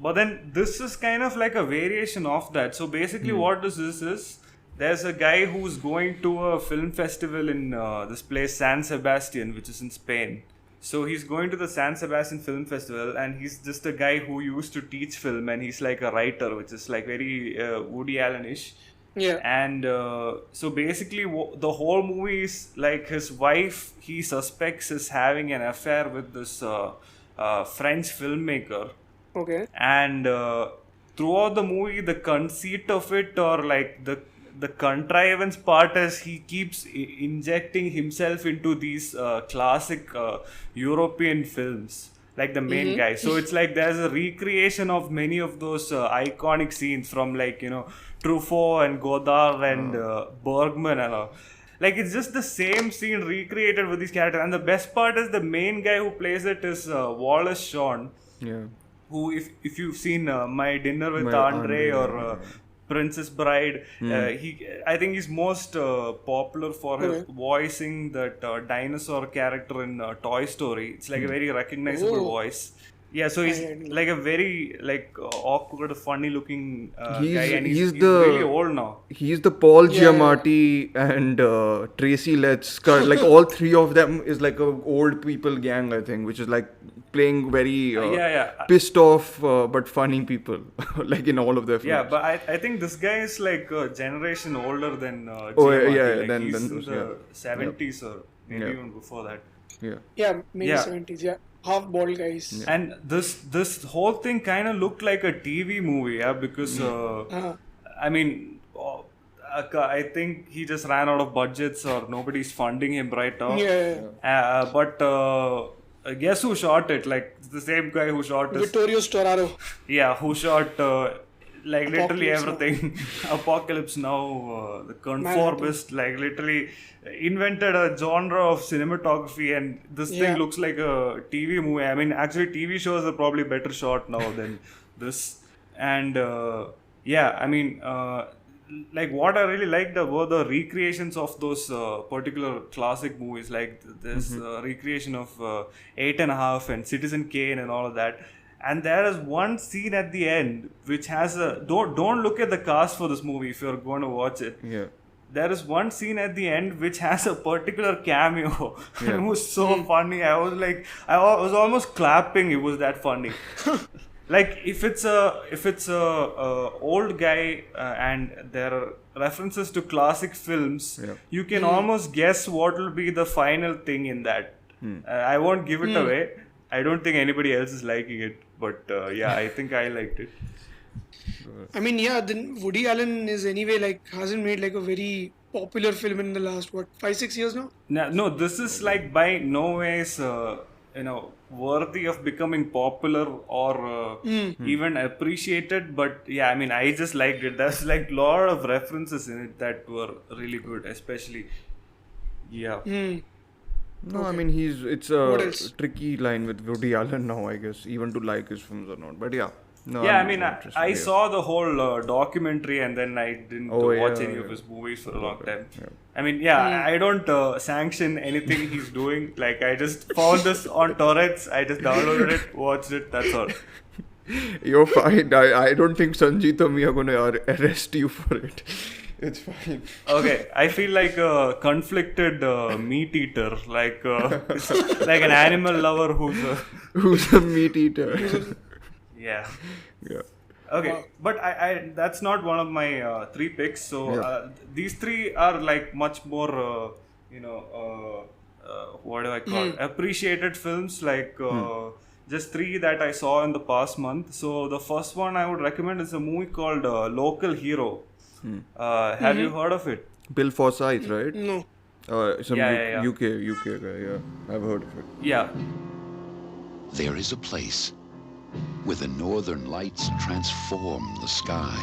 But then this is kind of like a variation of that. So basically what this is there's a guy who's going to a film festival in this place San Sebastian, which is in Spain. So he's going to the San Sebastian Film Festival, and he's just a guy who used to teach film, and he's like a writer, which is like very Woody Allen-ish. Yeah. And so basically the whole movie is like his wife, he suspects is having an affair with this French filmmaker. Okay. And throughout the movie, the conceit of it, or like the contrivance part, is he keeps injecting himself into these classic European films, like the main guy. So it's like there's a recreation of many of those iconic scenes from, like, Truffaut and Godard and Bergman and all. Like, it's just the same scene recreated with these characters. And the best part is the main guy who plays it is Wallace Shawn. Yeah. Who, if you've seen My Dinner with Andre or Princess Bride, I think he's most popular for his voicing that dinosaur character in Toy Story. It's like a very recognizable voice. Yeah, so he's like a very awkward, funny-looking guy, and he's really old now. He's the Paul Giamatti and Tracy Letts. Like all three of them is like a old people gang, I think, which is like playing very pissed off but funny people, like in all of their films. Yeah, but I think this guy is like a generation older than Giamatti. He's in the 70s or maybe even before that. Yeah, maybe 70s, half bald guys. And this whole thing kind of looked like a TV movie, yeah, because I mean, I think he just ran out of budgets or nobody's funding him right now. Yeah. But guess who shot it? Like the same guy who shot Vittorio Storaro. Yeah, who shot like literally Apocalypse everything. Apocalypse Now, the conformist, like literally invented a genre of cinematography, and this thing looks like a TV movie. I mean, actually, TV shows are probably better shot now than this. And I mean, like what I really liked were the recreations of those particular classic movies, like this recreation of 8.5 and Citizen Kane and all of that. And there is one scene at the end which has a don't look at the cast for this movie if you're going to watch it. Yeah. There is one scene at the end which has a particular cameo. It was so funny. I was like, I was almost clapping. It was that funny. Like if it's a old guy and there are references to classic films, you can almost guess what will be the final thing in that. I won't give it away. I don't think anybody else is liking it, but I think I liked it. I mean, then Woody Allen is anyway like hasn't made like a very popular film in the last 5-6 years now. No, this is like by no ways worthy of becoming popular or even appreciated. But I mean, I just liked it. There's like a lot of references in it that were really good, especially. No, I mean it's a tricky line with Woody Allen now, I guess, even to like his films or not. But I mean, I saw the whole documentary and then I didn't watch any of his movies for a long time. I mean, I don't sanction anything he's doing. Like, I just found this on torrents. I just downloaded it, watched it. That's all. You're fine. I don't think Sanjeev and me are going to arrest you for it. It's fine. Okay, I feel like a conflicted meat eater, like like an animal lover who's a meat eater. Yeah. Okay, but I that's not one of my 3 picks. So these 3 are like much more what do I call it? Appreciated films, like just 3 that I saw in the past month. So the first one I would recommend is a movie called Local Hero. Have you heard of it? Bill Forsyth, right? No. Some UK guy, I've heard of it. Yeah. There is a place where the northern lights transform the sky.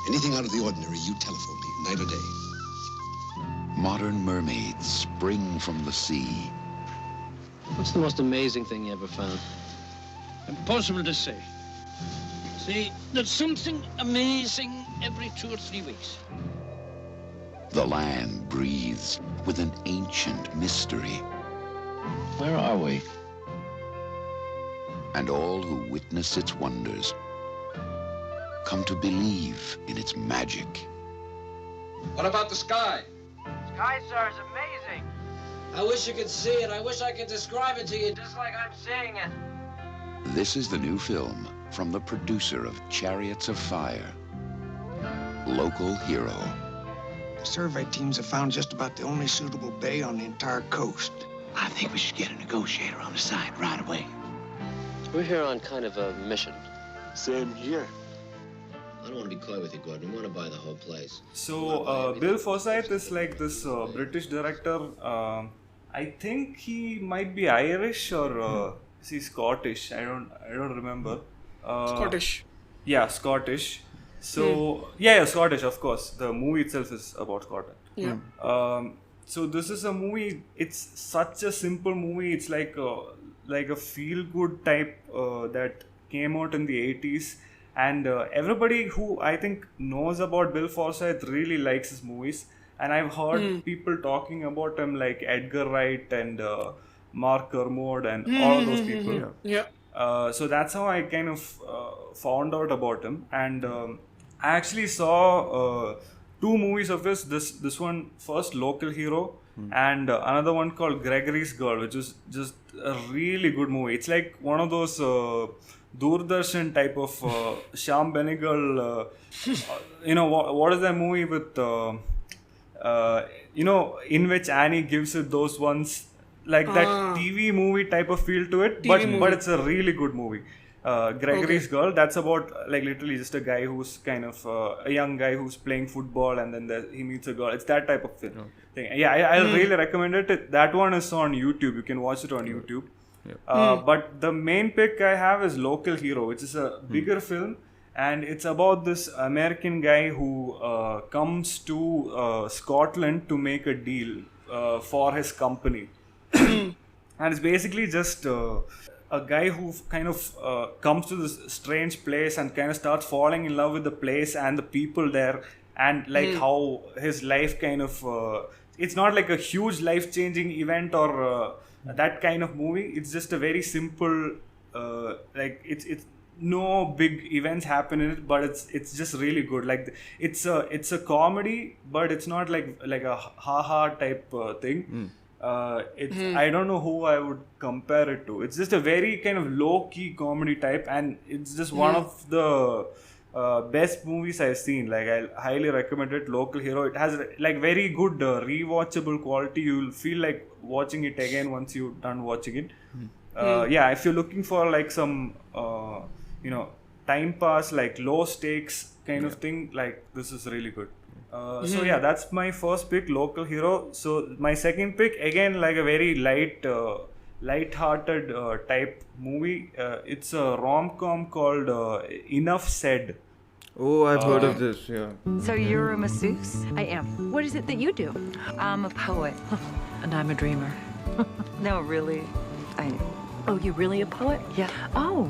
Anything out of the ordinary, you telephone me, night or day. Modern mermaids spring from the sea. What's the most amazing thing you ever found? Impossible to say. See, there's something amazing every 2 or 3 weeks. The land breathes with an ancient mystery. Where are we? And all who witness its wonders come to believe in its magic. What about the sky? Sky, sir, is amazing. I wish you could see it. I wish I could describe it to you just like I'm seeing it. This is the new film from the producer of Chariots of Fire, Local Hero. The survey teams have found just about the only suitable bay on the entire coast. I think we should get a negotiator on the side right away. We're here on kind of a mission. Same here. I don't want to be coy with you, Gordon. We want to buy the whole place. So, Bill Forsyth is like this British director. I think he might be Irish or is he Scottish? I don't remember. Scottish. Yeah, Scottish. So Scottish, of course. The movie itself is about Scotland. Yeah. So this is a movie. It's such a simple movie. It's like a feel-good type that came out in the 80s. And everybody who I think knows about Bill Forsyth really likes his movies. And I've heard people talking about him like Edgar Wright and Mark Kermode and all of those people. So that's how I kind of found out about him. And I actually saw 2 movies of his. This one first, Local Hero, and another one called Gregory's Girl, which is just a really good movie. It's like one of those Doordarshan type of Shyam Benegal. What is that movie with in which Annie gives it those ones like that TV movie type of feel to it, but it's a really good movie. Gregory's Girl, that's about like literally just a guy who's kind of a young guy who's playing football, and then he meets a girl. It's that type of thing. Yeah, I really recommend it. That one is on YouTube. You can watch it on YouTube. But the main pick I have is Local Hero, which is a bigger film, and it's about this American guy who comes to Scotland to make a deal for his company. And it's basically just a guy who kind of comes to this strange place and kind of starts falling in love with the place and the people there, and like how his life kind of it's not like a huge life-changing event or that kind of movie. It's just a very simple like it's no big events happen in it, but it's just really good. Like it's a comedy, but it's not like a ha-ha type thing. I don't know who I would compare it to. It's just a very kind of low-key comedy type, and it's just one of the best movies I've seen. Like I highly recommend it. Local Hero. It has like very good rewatchable quality. You'll feel like watching it again once you're done watching it. Yeah, if you're looking for like some time pass, like low stakes kind of thing, like this is really good. So yeah, that's my first pick, Local Hero. So my second pick, again, like a very light-hearted type movie. It's a rom-com called Enough Said. Oh, I've heard of this, yeah. So you're a masseuse? I am. What is it that you do? I'm a poet, and I'm a dreamer. No, really, Oh, you're really a poet? Yeah. Oh.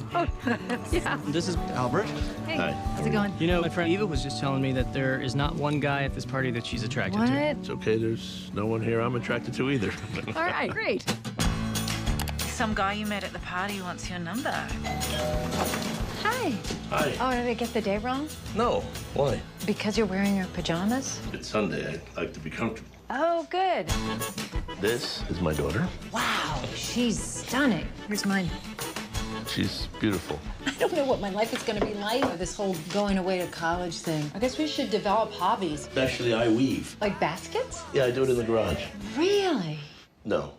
Yeah. This is Albert. Hey, how's it going? You know, my friend Eva was just telling me that there is not one guy at this party that she's attracted to. What? It's okay, there's no one here I'm attracted to either. All right, great. Some guy you met at the party wants your number. Hi. Hi. Oh, did I get the day wrong? No, why? Because you're wearing your pajamas? It's Sunday, I'd like to be comfortable. Oh, good. This is my daughter. Wow, she's stunning. Here's mine. She's beautiful. I don't know what my life is going to be like with this whole going away to college thing. I guess we should develop hobbies. Actually, I weave. Like baskets? Yeah, I do it in the garage. Really? No.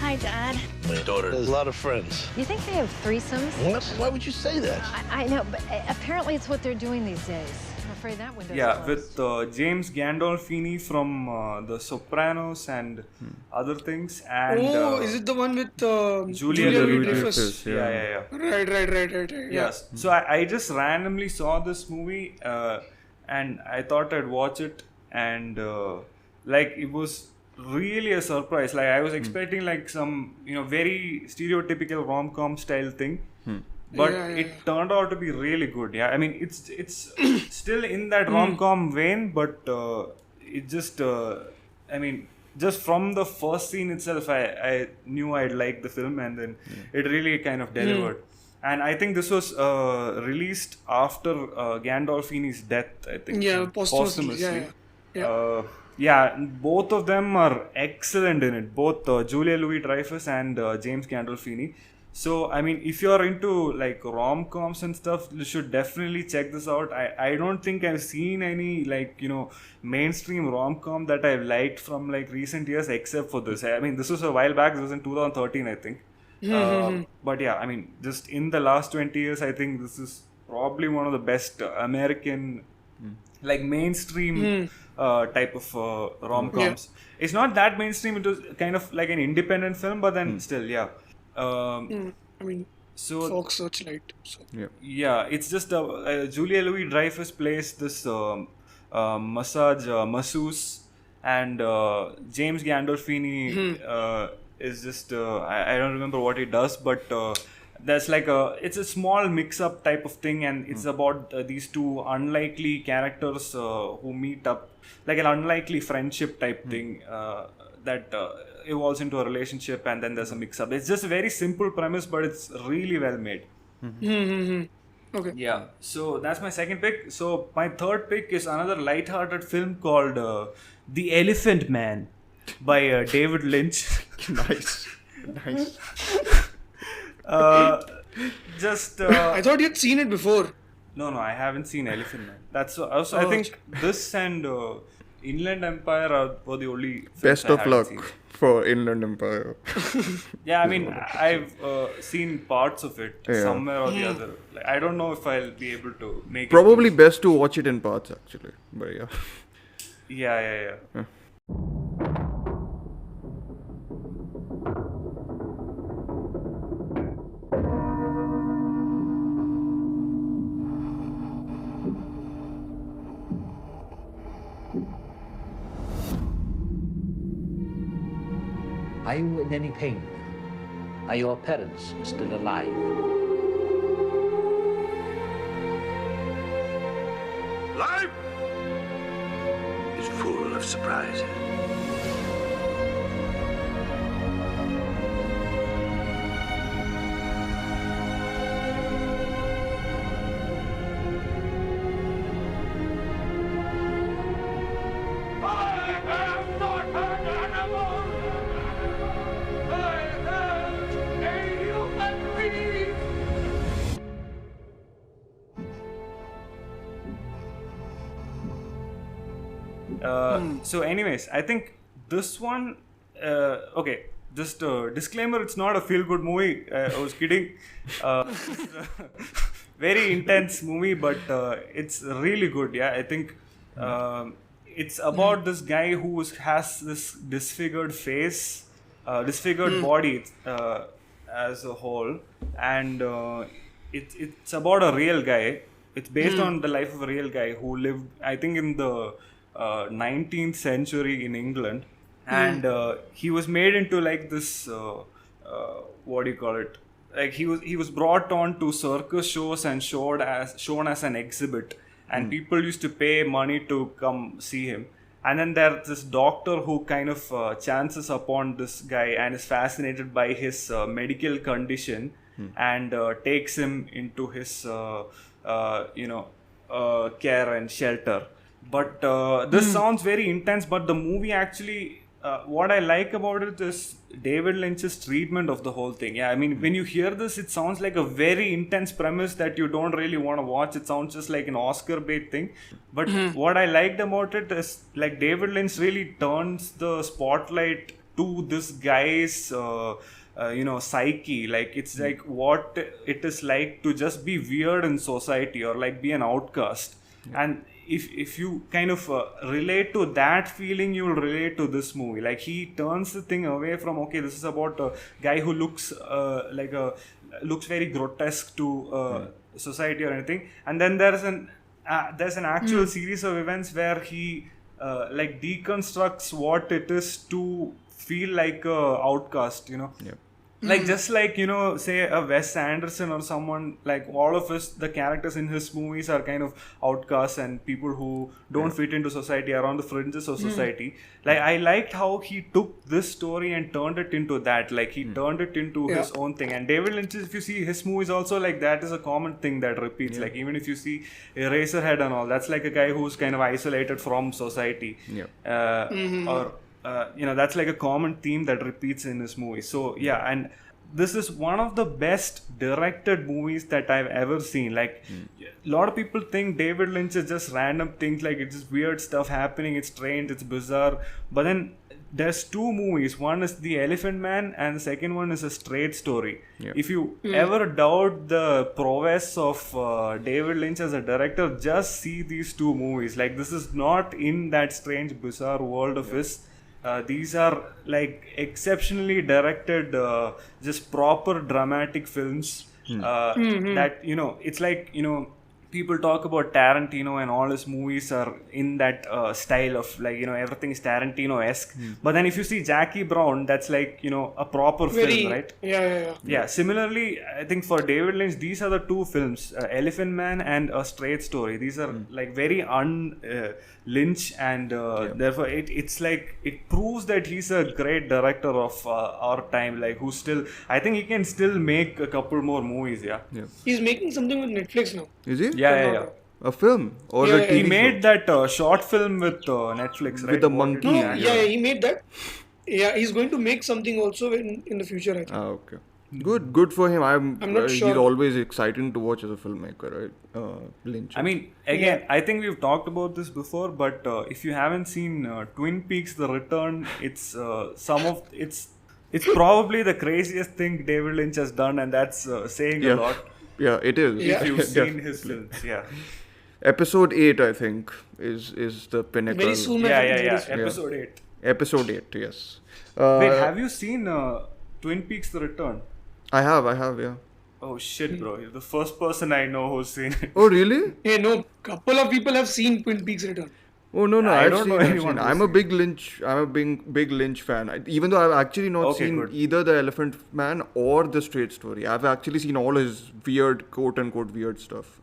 Hi, Dad. My daughter has a lot of friends. You think they have threesomes? What? Why would you say that? I know, but apparently it's what they're doing these days. I'm afraid that window's closed. With James Gandolfini from The Sopranos and other things. And is it the one with Julia Louis-Dreyfus? Yeah. Right. Yes. So I just randomly saw this movie and I thought I'd watch it, and like it was really a surprise. Like I was expecting like some very stereotypical rom-com style thing, but it turned out to be really good. Yeah, I mean it's still in that rom-com vein, but it just just from the first scene itself I knew I'd like the film, and then it really kind of delivered. And I think this was released after Gandolfini's death, I think. Yeah, posthumously. Yeah, both of them are excellent in it. Both Julia Louis-Dreyfus and James Gandolfini. So, I mean, if you're into like rom-coms and stuff, you should definitely check this out. I don't think I've seen any like, mainstream rom-com that I've liked from like recent years except for this. I mean, this was a while back. This was in 2013, I think. But yeah, I mean, just in the last 20 years, I think this is probably one of the best American like mainstream type of rom-coms. It's not that mainstream. It was kind of like an independent film, but then still, yeah. I mean, so Fox Searchlight. So. Yeah, it's just Julia Louis-Dreyfus plays this masseuse, and James Gandolfini is just I don't remember what he does, but there's like it's a small mix-up type of thing, and it's about these two unlikely characters who meet up, like an unlikely friendship type thing that evolves into a relationship, and then there's a mix-up. It's just a very simple premise, but it's really well made. Okay. Yeah, so that's my second pick. So my third pick is another light-hearted film called The Elephant Man by David Lynch. Nice. I thought you'd seen it before. No, I haven't seen Elephant Man. That's also I think this and Inland Empire were the only films Best I of hadn't luck seen. for Inland Empire. Yeah, I mean, I've seen parts of it somewhere or the other. Like, I don't know if I'll be able to make Probably it. best to watch it in parts actually. But yeah. Yeah. Are you in any pain? Are your parents still alive? Life is full of surprises. So anyways, I think this one, okay, just a disclaimer, it's not a feel-good movie. I was kidding. It's a very intense movie, but it's really good. Yeah, I think it's about this guy who has this disfigured face, disfigured body as a whole, and it's about a real guy. It's based on the life of a real guy who lived, I think, in the 19th century in England, and he was made into like this what do you call it, like he was brought on to circus shows and shown as an exhibit, and people used to pay money to come see him. And then there's this doctor who kind of chances upon this guy and is fascinated by his medical condition and takes him into his care and shelter. But this sounds very intense, but the movie actually, what I like about it is David Lynch's treatment of the whole thing. Yeah, I mean, when you hear this, it sounds like a very intense premise that you don't really want to watch. It sounds just like an Oscar bait thing. But what I liked about it is, like, David Lynch really turns the spotlight to this guy's psyche. Like, it's like what it is like to just be weird in society or like be an outcast. And if you kind of relate to that feeling, you'll relate to this movie. Like, he turns the thing away from, okay, this is about a guy who looks looks very grotesque to society or anything, and then there's an actual series of events where he like deconstructs what it is to feel like a outcast, like just like, say a Wes Anderson or someone, like all of us, the characters in his movies are kind of outcasts and people who don't fit into society, around the fringes of society. Like, I liked how he took this story and turned it into that. Like, he turned it into his own thing. And David Lynch, if you see his movies also, like, that is a common thing that repeats. Like, even if you see Eraserhead and all, that's like a guy who's kind of isolated from society. Or that's like a common theme that repeats in his movie. So yeah, and this is one of the best directed movies that I've ever seen. Like, a lot of people think David Lynch is just random things, like it's just weird stuff happening, it's strange, it's bizarre. But then there's two movies. One is The Elephant Man and the second one is A Straight Story. If you ever doubt the prowess of David Lynch as a director, just see these two movies. Like, this is not in that strange, bizarre world of his. These are like exceptionally directed, just proper dramatic films that, it's like, people talk about Tarantino and all his movies are in that style of, like, everything is Tarantino-esque. But then if you see Jackie Brown, that's like, a proper film, right? Yeah. Similarly, I think for David Lynch, these are the two films, Elephant Man and A Straight Story. These are like very Lynch, and therefore it's like, it proves that he's a great director of our time, like, who still, I think he can still make a couple more movies. He's making something with Netflix now. Is he? Yeah. A film? Or a TV he made show? that short film with Netflix, right? With the monkey. No, he made that. Yeah, he's going to make something also in the future, I think. Okay. Good for him. I'm not He's sure. always exciting to watch as a filmmaker, right? Lynch. I mean, again, I think we've talked about this before, but if you haven't seen Twin Peaks: The Return, it's it's probably the craziest thing David Lynch has done, and that's saying a lot. Yeah, it is. If you've seen his films, yeah. Episode 8, I think, is the pinnacle. Very soon. Yeah. Episode 8. Episode 8, yes. Wait, have you seen Twin Peaks: The Return? I have, yeah. Oh shit, bro! You're the first person I know who's seen it. Oh, really? Hey, no. Couple of people have seen Twin Peaks Return. Oh no, I I've don't know seen. anyone who's I'm a big big Lynch fan. Even though I've actually not Okay, seen good. either The Elephant Man or The Straight Story. I've actually seen all his weird, quote unquote, weird stuff.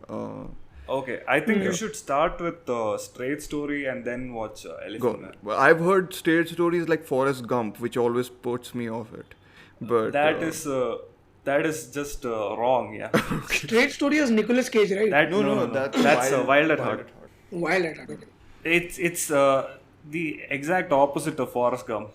Okay, I think you should start with Straight Story and then watch Elephant Man. Well, I've heard Straight Stories like Forrest Gump, which always puts me off it. But That is just wrong, yeah. Straight Story is Nicolas Cage, right? No, that's Wild at Heart. Wild at Heart, okay. It's the exact opposite of Forrest Gump.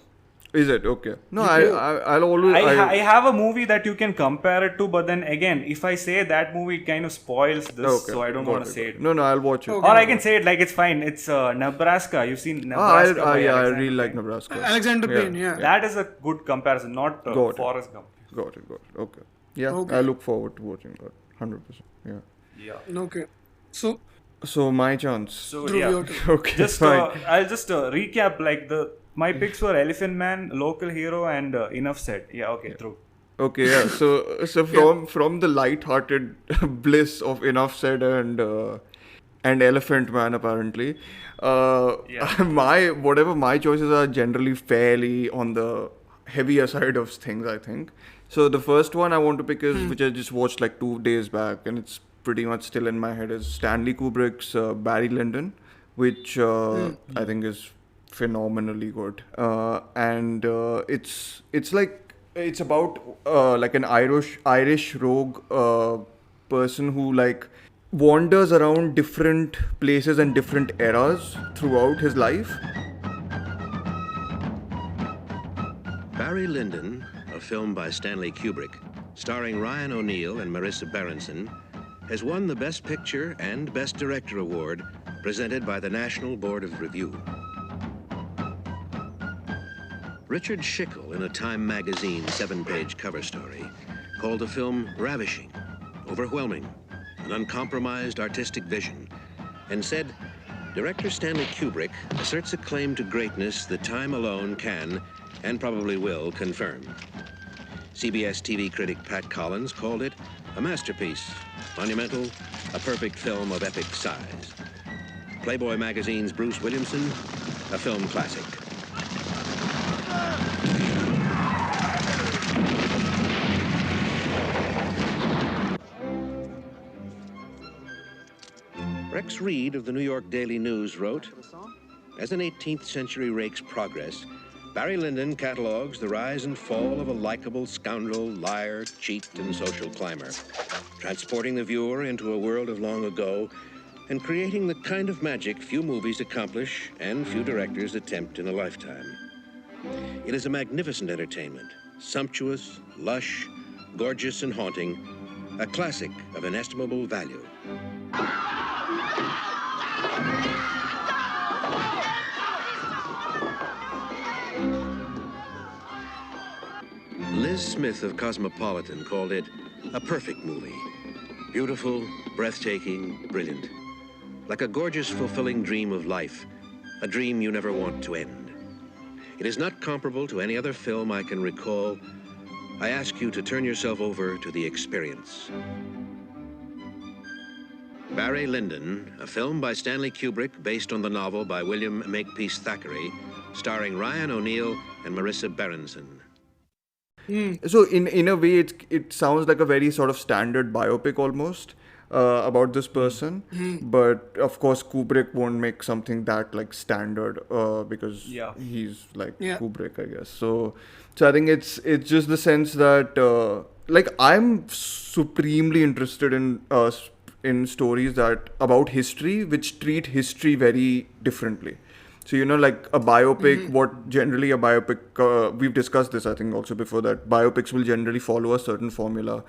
Is it? Okay. No, I'll always... I have a movie that you can compare it to, but then again, if I say that movie, it kind of spoils this, so I don't want to say it. No, I'll watch it. Or I can say it like it's fine. It's Nebraska. You've seen Nebraska? I really like Nebraska. Alexander Payne, yeah. That is a good comparison, not Forrest Gump. Got it. Okay. Yeah, I look forward to watching that. 100%. Yeah. Okay. So my chance. So yeah. Okay. Just fine. I'll just recap my picks were Elephant Man, Local Hero, and Enough Said. Yeah. Okay. True. Okay. Yeah. So from the light-hearted bliss of Enough Said and Elephant Man, apparently, my choices are generally fairly on the heavier side of things, I think. So the first one I want to pick is, which I just watched like 2 days back, and it's pretty much still in my head, is Stanley Kubrick's Barry Lyndon, which I think is phenomenally good. And it's about like an Irish rogue person who like wanders around different places and different eras throughout his life. Barry Lyndon, a film by Stanley Kubrick, starring Ryan O'Neal and Marissa Berenson, has won the Best Picture and Best Director award presented by the National Board of Review. Richard Schickel, in a Time magazine 7-page cover story, called the film ravishing, overwhelming, an uncompromised artistic vision, and said, director Stanley Kubrick asserts a claim to greatness that time alone can, and probably will, confirm. CBS TV critic Pat Collins called it a masterpiece, monumental, a perfect film of epic size. Playboy magazine's Bruce Williamson, a film classic. Rex Reed of the New York Daily News wrote, as an 18th century rake's progress, Barry Lyndon catalogs the rise and fall of a likable scoundrel, liar, cheat, and social climber, transporting the viewer into a world of long ago and creating the kind of magic few movies accomplish and few directors attempt in a lifetime. It is a magnificent entertainment, sumptuous, lush, gorgeous, and haunting, a classic of inestimable value. Liz Smith of Cosmopolitan called it a perfect movie. Beautiful, breathtaking, brilliant. Like a gorgeous, fulfilling dream of life, a dream you never want to end. It is not comparable to any other film I can recall. I ask you to turn yourself over to the experience. Barry Lyndon, a film by Stanley Kubrick based on the novel by William Makepeace Thackeray, starring Ryan O'Neal and Marissa Berenson. So in a way, it sounds like a very sort of standard biopic almost about this person, but of course Kubrick won't make something that like standard because he's like Kubrick, I guess. So I think it's just the sense that like I'm supremely interested in stories that about history which treat history very differently. So, you know, like a biopic, what generally a biopic, we've discussed this, I think, also before, that biopics will generally follow a certain formula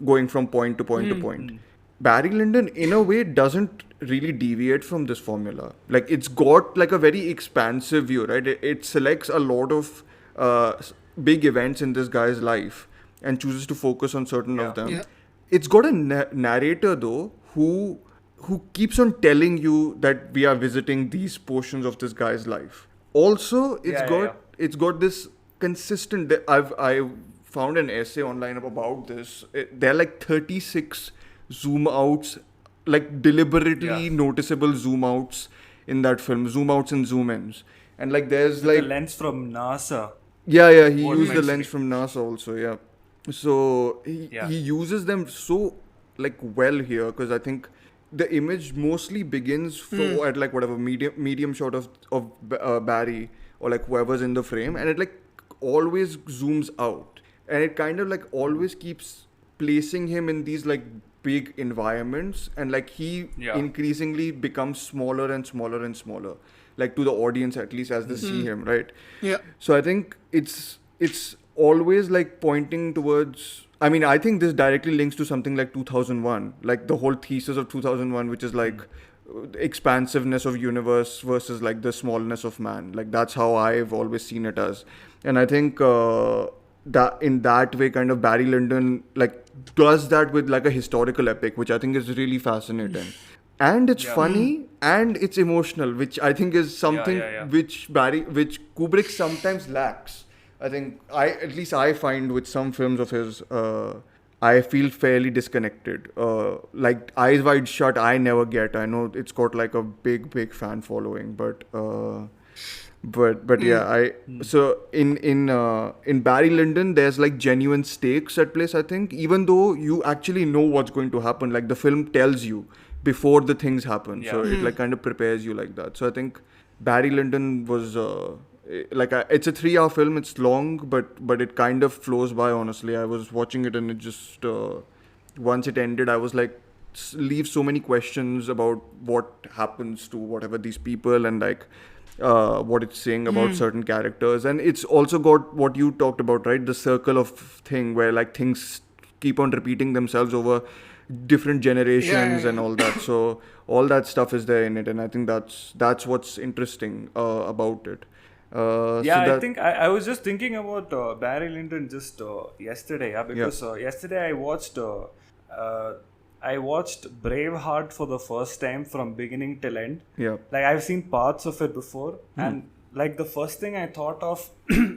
going from point to point to point. Barry Lyndon, in a way, doesn't really deviate from this formula. Like, it's got like a very expansive view, right? It selects a lot of big events in this guy's life and chooses to focus on certain of them. Yeah. It's got a narrator, though, who keeps on telling you that we are visiting these portions of this guy's life. Also, it's got this consistent. I found an essay online about this. There are like 36 zoom outs, like deliberately noticeable zoom outs in that film, zoom outs and zoom ins, and like there's like the lens from NASA. He used the lens from NASA also. So he uses them so like well here, because I think the image mostly begins at like whatever medium shot of Barry or like whoever's in the frame, and it like always zooms out, and it kind of like always keeps placing him in these like big environments, and like he increasingly becomes smaller and smaller and smaller, like to the audience at least as they see him, right? So I think it's always like pointing towards, I mean, I think this directly links to something like 2001, like the whole thesis of 2001, which is like expansiveness of universe versus like the smallness of man. Like that's how I've always seen it as. And I think that in that way, kind of Barry Lyndon like does that with like a historical epic, which I think is really fascinating. And it's funny and it's emotional, which I think is something which Kubrick sometimes lacks. I think at least I find with some films of his, I feel fairly disconnected. Like Eyes Wide Shut, I never get. I know it's got like a big fan following, but so in Barry Lyndon, there's like genuine stakes at place, I think, even though you actually know what's going to happen. Like the film tells you before the things happen, so it like kind of prepares you like that. So I think Barry Lyndon was it's a 3-hour film. It's long, but it kind of flows by. Honestly, I was watching it and it just once it ended, I was like, leave so many questions about what happens to whatever these people and like what it's saying about certain characters. And it's also got what you talked about, right? The circle of thing where like things keep on repeating themselves over different generations and all that. So all that stuff is there in it, and I think that's what's interesting about it. I think I was just thinking about Barry Lyndon just yesterday, because yesterday I watched Braveheart for the first time from beginning till end. Like I've seen parts of it before, and like the first thing I thought of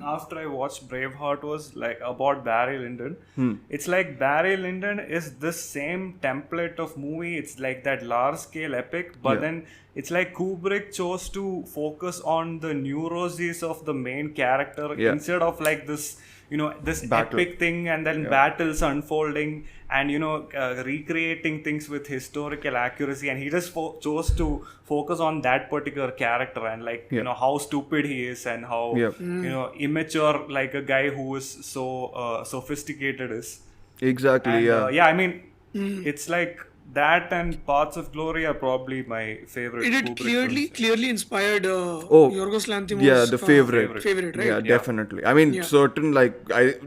after I watched Braveheart was like about Barry Lyndon. It's like Barry Lyndon is this same template of movie. It's like that large scale epic, but then it's like Kubrick chose to focus on the neuroses of the main character instead of like this, you know, this battle. Epic thing, and then battles unfolding and, you know, recreating things with historical accuracy. And he just chose to focus on that particular character and like, you know, how stupid he is and how, you know, immature like a guy who is so sophisticated is. Exactly, and, I mean, it's like that and Paths of Glory are probably my favorite. It clearly inspired Yorgos Lanthimos. Yeah, the favorite, right? Yeah, definitely. I mean, certain like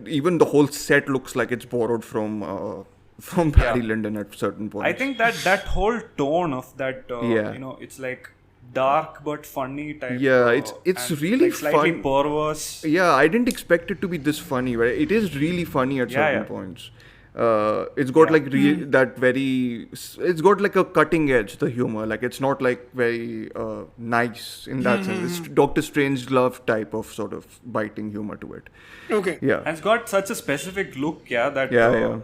even the whole set looks like it's borrowed from Barry Lyndon at certain points. I think that whole tone of that, you know, it's like dark but funny type. Yeah, it's really like slightly fun. Perverse. Yeah, I didn't expect it to be this funny, right? It is really funny at certain points. It's got like it's got like a cutting edge, the humor. Like it's not like very nice in that sense. It's Dr. Strangelove type of sort of biting humor to it. Okay. Yeah. And it's got such a specific look, that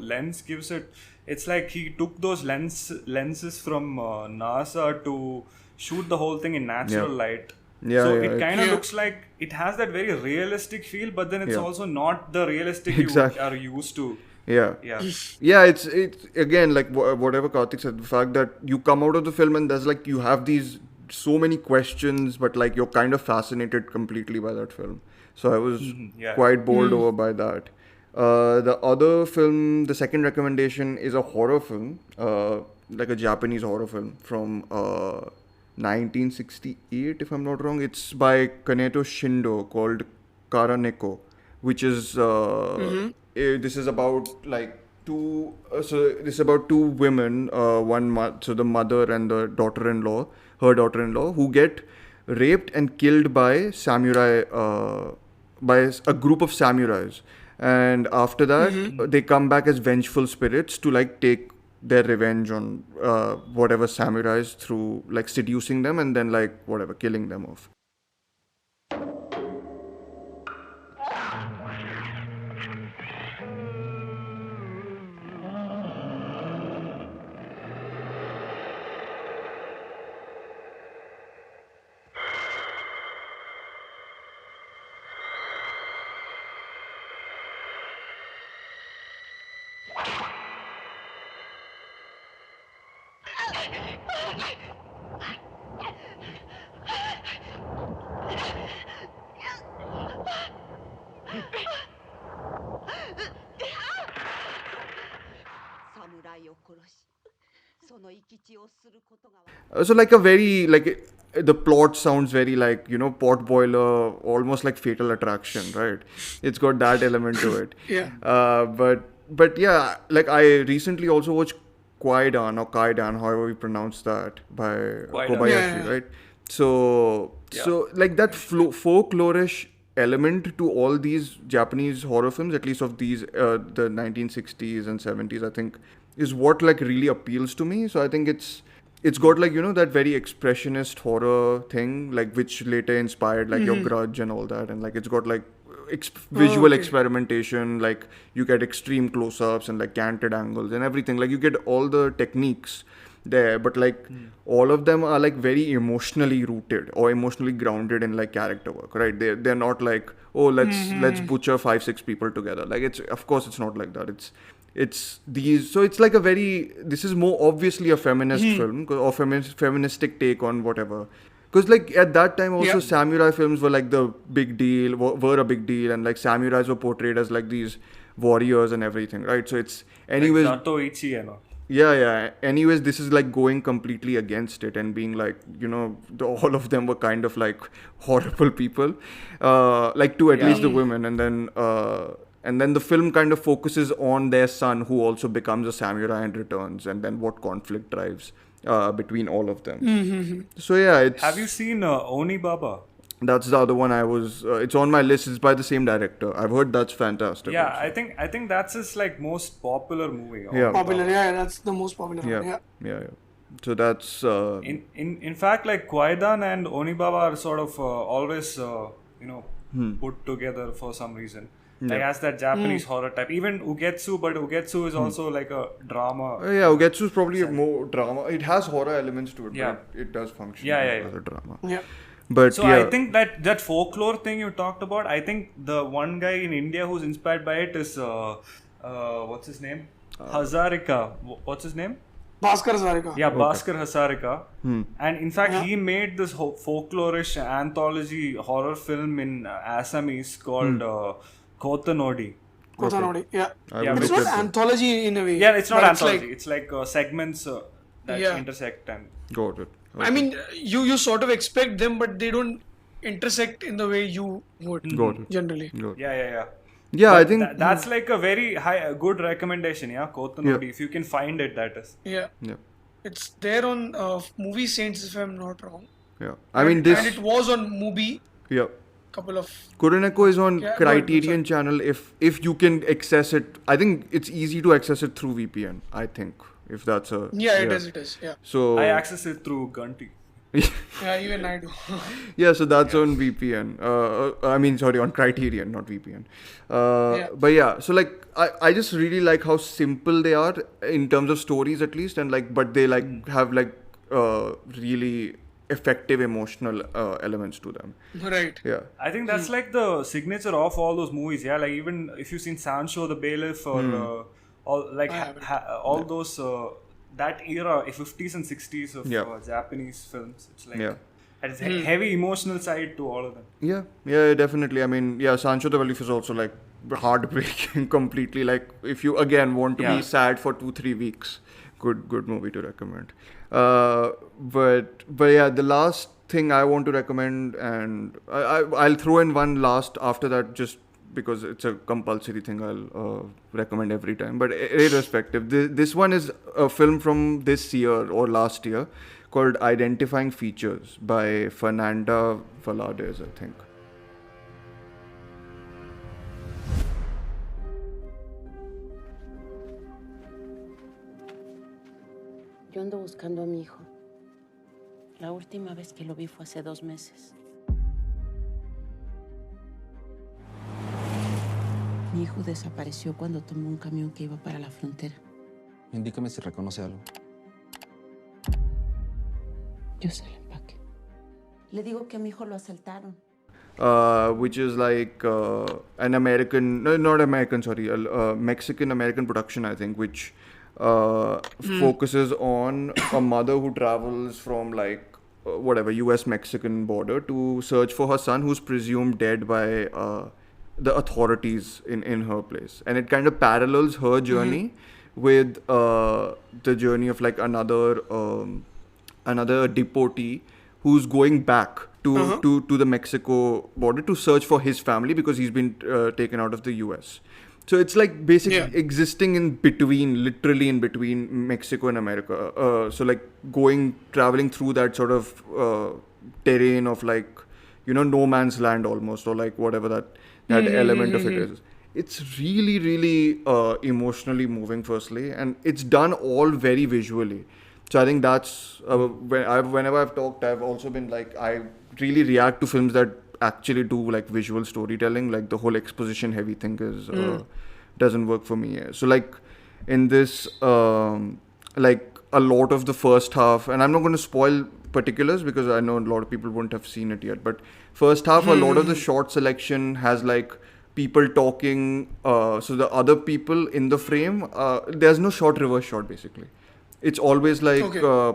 lens gives it. It's like he took those lenses from NASA to shoot the whole thing in natural light. So it kind of looks like it has that very realistic feel, but then it's also not the realistic you are used to. It's again like whatever Karthik said, the fact that you come out of the film and there's like you have these so many questions, but like you're kind of fascinated completely by that film. So I was quite bowled over by that. The other film, the second recommendation, is a horror film, like a Japanese horror film from 1968, if I'm not wrong. It's by Kaneto Shindo, called Karaneko, which is this is about like this is about two women, so the mother and the daughter-in-law, her daughter-in-law, who get raped and killed by samurai, by a group of samurais, and after that they come back as vengeful spirits to like take their revenge on whatever samurais through like seducing them and then like whatever killing them off. So like a very like the plot sounds very like, you know, Potboiler, almost like Fatal Attraction, right? It's got that element to it. Yeah. But yeah, like I recently also watched Kwaidan or Kaidan, however we pronounce that, by Kobayashi, right? So like that folklorish element to all these Japanese horror films, at least of these the 1960s and 70s, I think, is what like really appeals to me. So I think it's got like, you know, that very expressionist horror thing, like which later inspired like your Grudge and all that, and like it's got like visual experimentation, like you get extreme close-ups and like canted angles and everything, like you get all the techniques there, but like all of them are like very emotionally rooted or emotionally grounded in like character work, right? They're not like, oh, let's butcher 5-6 people together. Like it's, of course it's not like that. It's these, so it's like a very, this is more obviously a feminist film or feministic take on whatever. Because like at that time also samurai films were like the big deal, were a big deal, and like samurais were portrayed as like these warriors and everything, right? So it's anyways. Like Zatoichi and all. Yeah. Anyways, this is like going completely against it and being like, you know, all of them were kind of like horrible people, like to at least the women, and then the film kind of focuses on their son, who also becomes a samurai and returns, and then what conflict drives between all of them. So yeah, it's... Have you seen Onibaba? That's the other one I was... it's on my list. It's by the same director. I've heard that's fantastic. Yeah, also. I think that's his like most popular movie. Yeah. Popular, that's the most popular one. Yeah. So that's... In fact, like Kwaidan and Onibaba are sort of always, put together for some reason. Like as that Japanese horror type. Even Ugetsu, but Ugetsu is also like a drama. Yeah, Ugetsu is probably more drama. It has horror elements to it, but it does function as a drama. Yeah. But I think that folklore thing you talked about, I think the one guy in India who's inspired by it is what's his name? Hazarika. What's his name? Bhaskar Hazarika. Yeah, Bhaskar Hazarika. And in fact, he made this folklorish anthology horror film in Assamese called Kotanodi. Kotanodi, it's not anthology in a way. Yeah, it's not anthology. It's like segments that intersect and... Got it. I mean, you sort of expect them, but they don't intersect in the way you would. Got it. Generally. Got it. Yeah. Yeah, but I think that's like a very good recommendation. Yeah, Kotanodi. If you can find it, that is. Yeah. It's there on Movie Saints, if I'm not wrong. Yeah, I mean this. And it was on Mubi. Yeah. Couple of. Kuroneko is on Criterion channel. If you can access it, I think it's easy to access it through VPN. I think. If that's a... Yeah, it is. Yeah. So... I access it through Gunty. Yeah, even I do. Yeah, so that's on VPN. On Criterion, not VPN. But yeah, so like, I just really like how simple they are in terms of stories at least, and like, but they like have like really effective emotional elements to them. Right. Yeah. I think that's like the signature of all those movies. Yeah, like even if you've seen Sancho the Bailiff or... all those that era, 50s and 60s of Japanese films, it's like it's a heavy emotional side to all of them. Yeah, definitely. I mean, Sancho the Bailiff is also like heartbreaking completely. Like if you again want to be sad for 2-3 weeks, good movie to recommend. But yeah, the last thing I want to recommend, and I'll throw in one last after that, just because it's a compulsory thing I'll recommend every time. But irrespective, this one is a film from this year or last year called Identifying Features by Fernanda Valadez, I think. Yo ando buscando a mi hijo. La última vez que lo vi fue hace 2 meses. Mi hijo desapareció cuando tomó un camión que iba para la frontera. Indícame si reconoce algo. Yo sé el empaque. Le digo que a mi hijo lo asaltaron. Which is like an American, no, not American, sorry, a Mexican-American production, I think, which focuses on a mother who travels from like whatever US-Mexican border to search for her son who's presumed dead by the authorities in her place, and it kind of parallels her journey with the journey of like another deportee who's going back to the Mexico border to search for his family because he's been taken out of the US. So it's like basically existing in between, literally in between Mexico and America. So like traveling through that sort of terrain of like, no man's land almost, or like whatever that element of it is. It's really, really emotionally moving, firstly, and it's done all very visually. So I think that's whenever I've talked, I've also been like, I really react to films that actually do like visual storytelling. Like the whole exposition heavy thing is doesn't work for me. So like in this, like a lot of the first half, and I'm not going to spoil particulars because I know a lot of people won't have seen it yet, but first half, a lot of the shot selection has like people talking, so the other people in the frame, there's no reverse shot basically. It's always like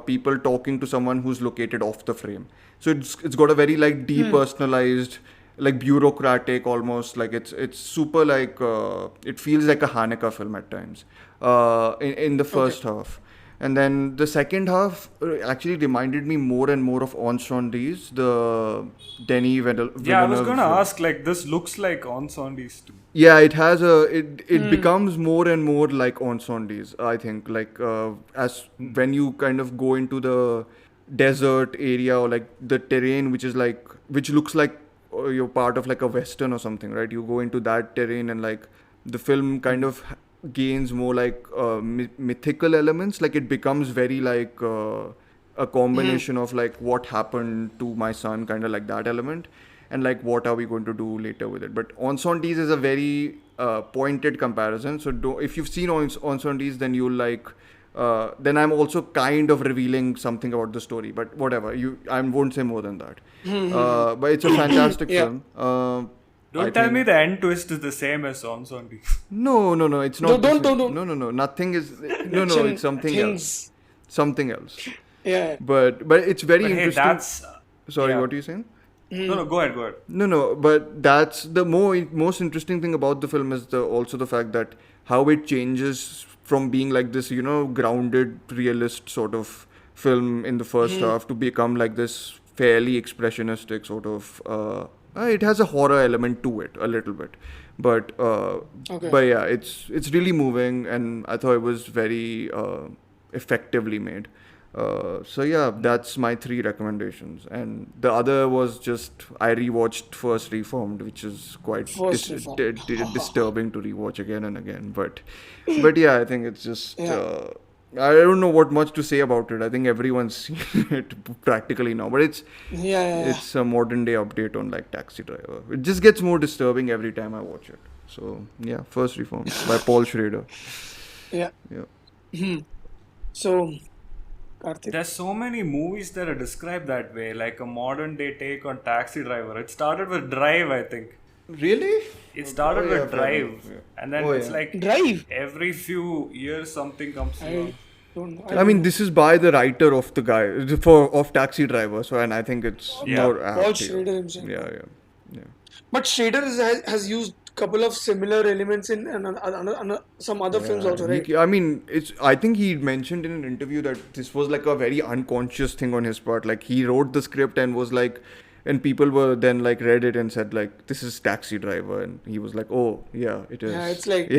people talking to someone who's located off the frame. So it's got a very like depersonalized, like bureaucratic almost, like it's super like, it feels like a Haneke film at times in the first half. And then the second half actually reminded me more and more of Ensondies, the Denis Villeneuve. Yeah, I was going to ask, like, this looks like Ensondies too. Yeah, it has it becomes more and more like Ensondies, I think. Like, as when you kind of go into the desert area or like the terrain, which looks like you're part of like a Western or something, right? You go into that terrain and like the film kind of gains more like mythical elements. Like it becomes very like a combination of like what happened to my son, kind of like that element, and like what are we going to do later with it. But Ensondies is a very pointed comparison. So if you've seen Ensondies, then you'll like then I'm also kind of revealing something about the story, but whatever, I won't say more than that. But it's a fantastic film. Don't tell me the end twist is the same as Ensondies. No, it's not. Don't. No, nothing is. No, it's something else. Something else. Yeah. But it's very interesting. Hey, that's. Sorry, what are you saying? No, go ahead. No, but that's the most interesting thing about the film is also the fact that how it changes from being like this, grounded realist sort of film in the first half to become like this fairly expressionistic sort of. It has a horror element to it a little bit, but yeah, it's really moving, and I thought it was very effectively made. So yeah, that's my 3 recommendations, and the other was just I rewatched First Reformed, which is quite disturbing to rewatch again and again. But yeah, I think it's just. I don't know what much to say about it. I think everyone's seen it practically now, but it's a modern day update on like Taxi Driver. It just gets more disturbing every time I watch it. So yeah, First Reformed by Paul Schrader. Yeah. So, Karthik. There's so many movies that are described that way, like a modern day take on Taxi Driver. It started with Drive, I think. Really? It started with Drive, and then it's like Drive. Every few years something comes along. I mean, this is by the writer of the guy of Taxi Driver, so and I think it's more apt. Paul Schrader himself. Yeah. But Schrader has used couple of similar elements in some other films also, right? I mean, I think he mentioned in an interview that this was like a very unconscious thing on his part. Like he wrote the script and was like, and people were then like read it and said like, this is Taxi Driver, and he was like, oh yeah, it is. Yeah, it's like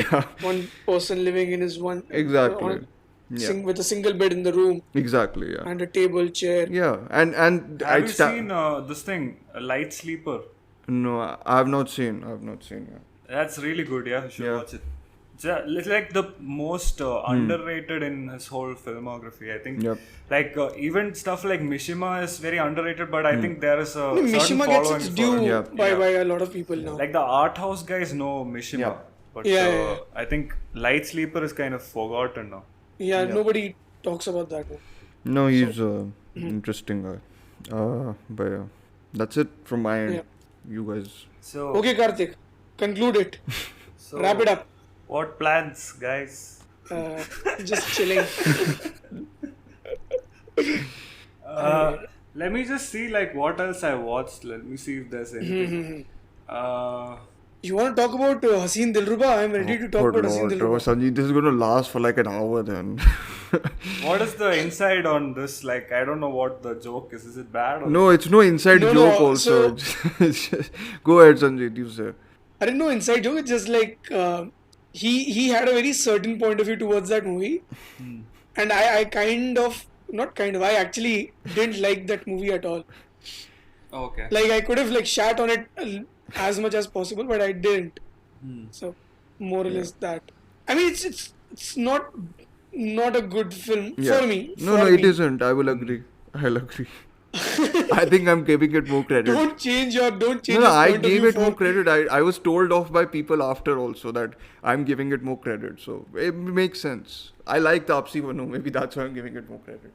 one person living in his one exactly. With a single bed in the room. Exactly, yeah. And a table, chair. Yeah, and have you seen this thing, Light Sleeper? No, I have not seen. Yeah. That's really good. Yeah, you should watch it. It's like the most underrated in his whole filmography, I think. Yep. Like even stuff like Mishima is very underrated, but I think there is a Mishima gets its due by a lot of people now. Like the art house guys know Mishima, but I think Light Sleeper is kind of forgotten now. Yeah, nobody talks about that one. No, he's interesting guy. But yeah, that's it from my end. You guys. So okay, Karthik, conclude it. Wrap it up. What plans, guys? Just chilling. Let me just see like what else I watched. Let me see if there's anything. You want to talk about Haseen Dilruba? I'm ready to talk about Haseen Dilruba. Sanjeev, this is going to last for like an hour then. What is the inside on this? Like, I don't know what the joke is. Is it bad? Or no, it's no inside joke also. So, go ahead, Sanjeev, you say. I didn't know inside joke. It's just like he had a very certain point of view towards that movie. And I I actually didn't like that movie at all. Okay. Like, I could have like shat on it as much as possible, but I didn't. So more or less that. I mean, it's not a good film for me. No, it isn't. I will agree. I'll agree. I think I'm giving it more credit. Don't change No, I gave it more credit. I was told off by people after also that I'm giving it more credit. So it makes sense. I like Taapsee Pannu. Maybe that's why I'm giving it more credit.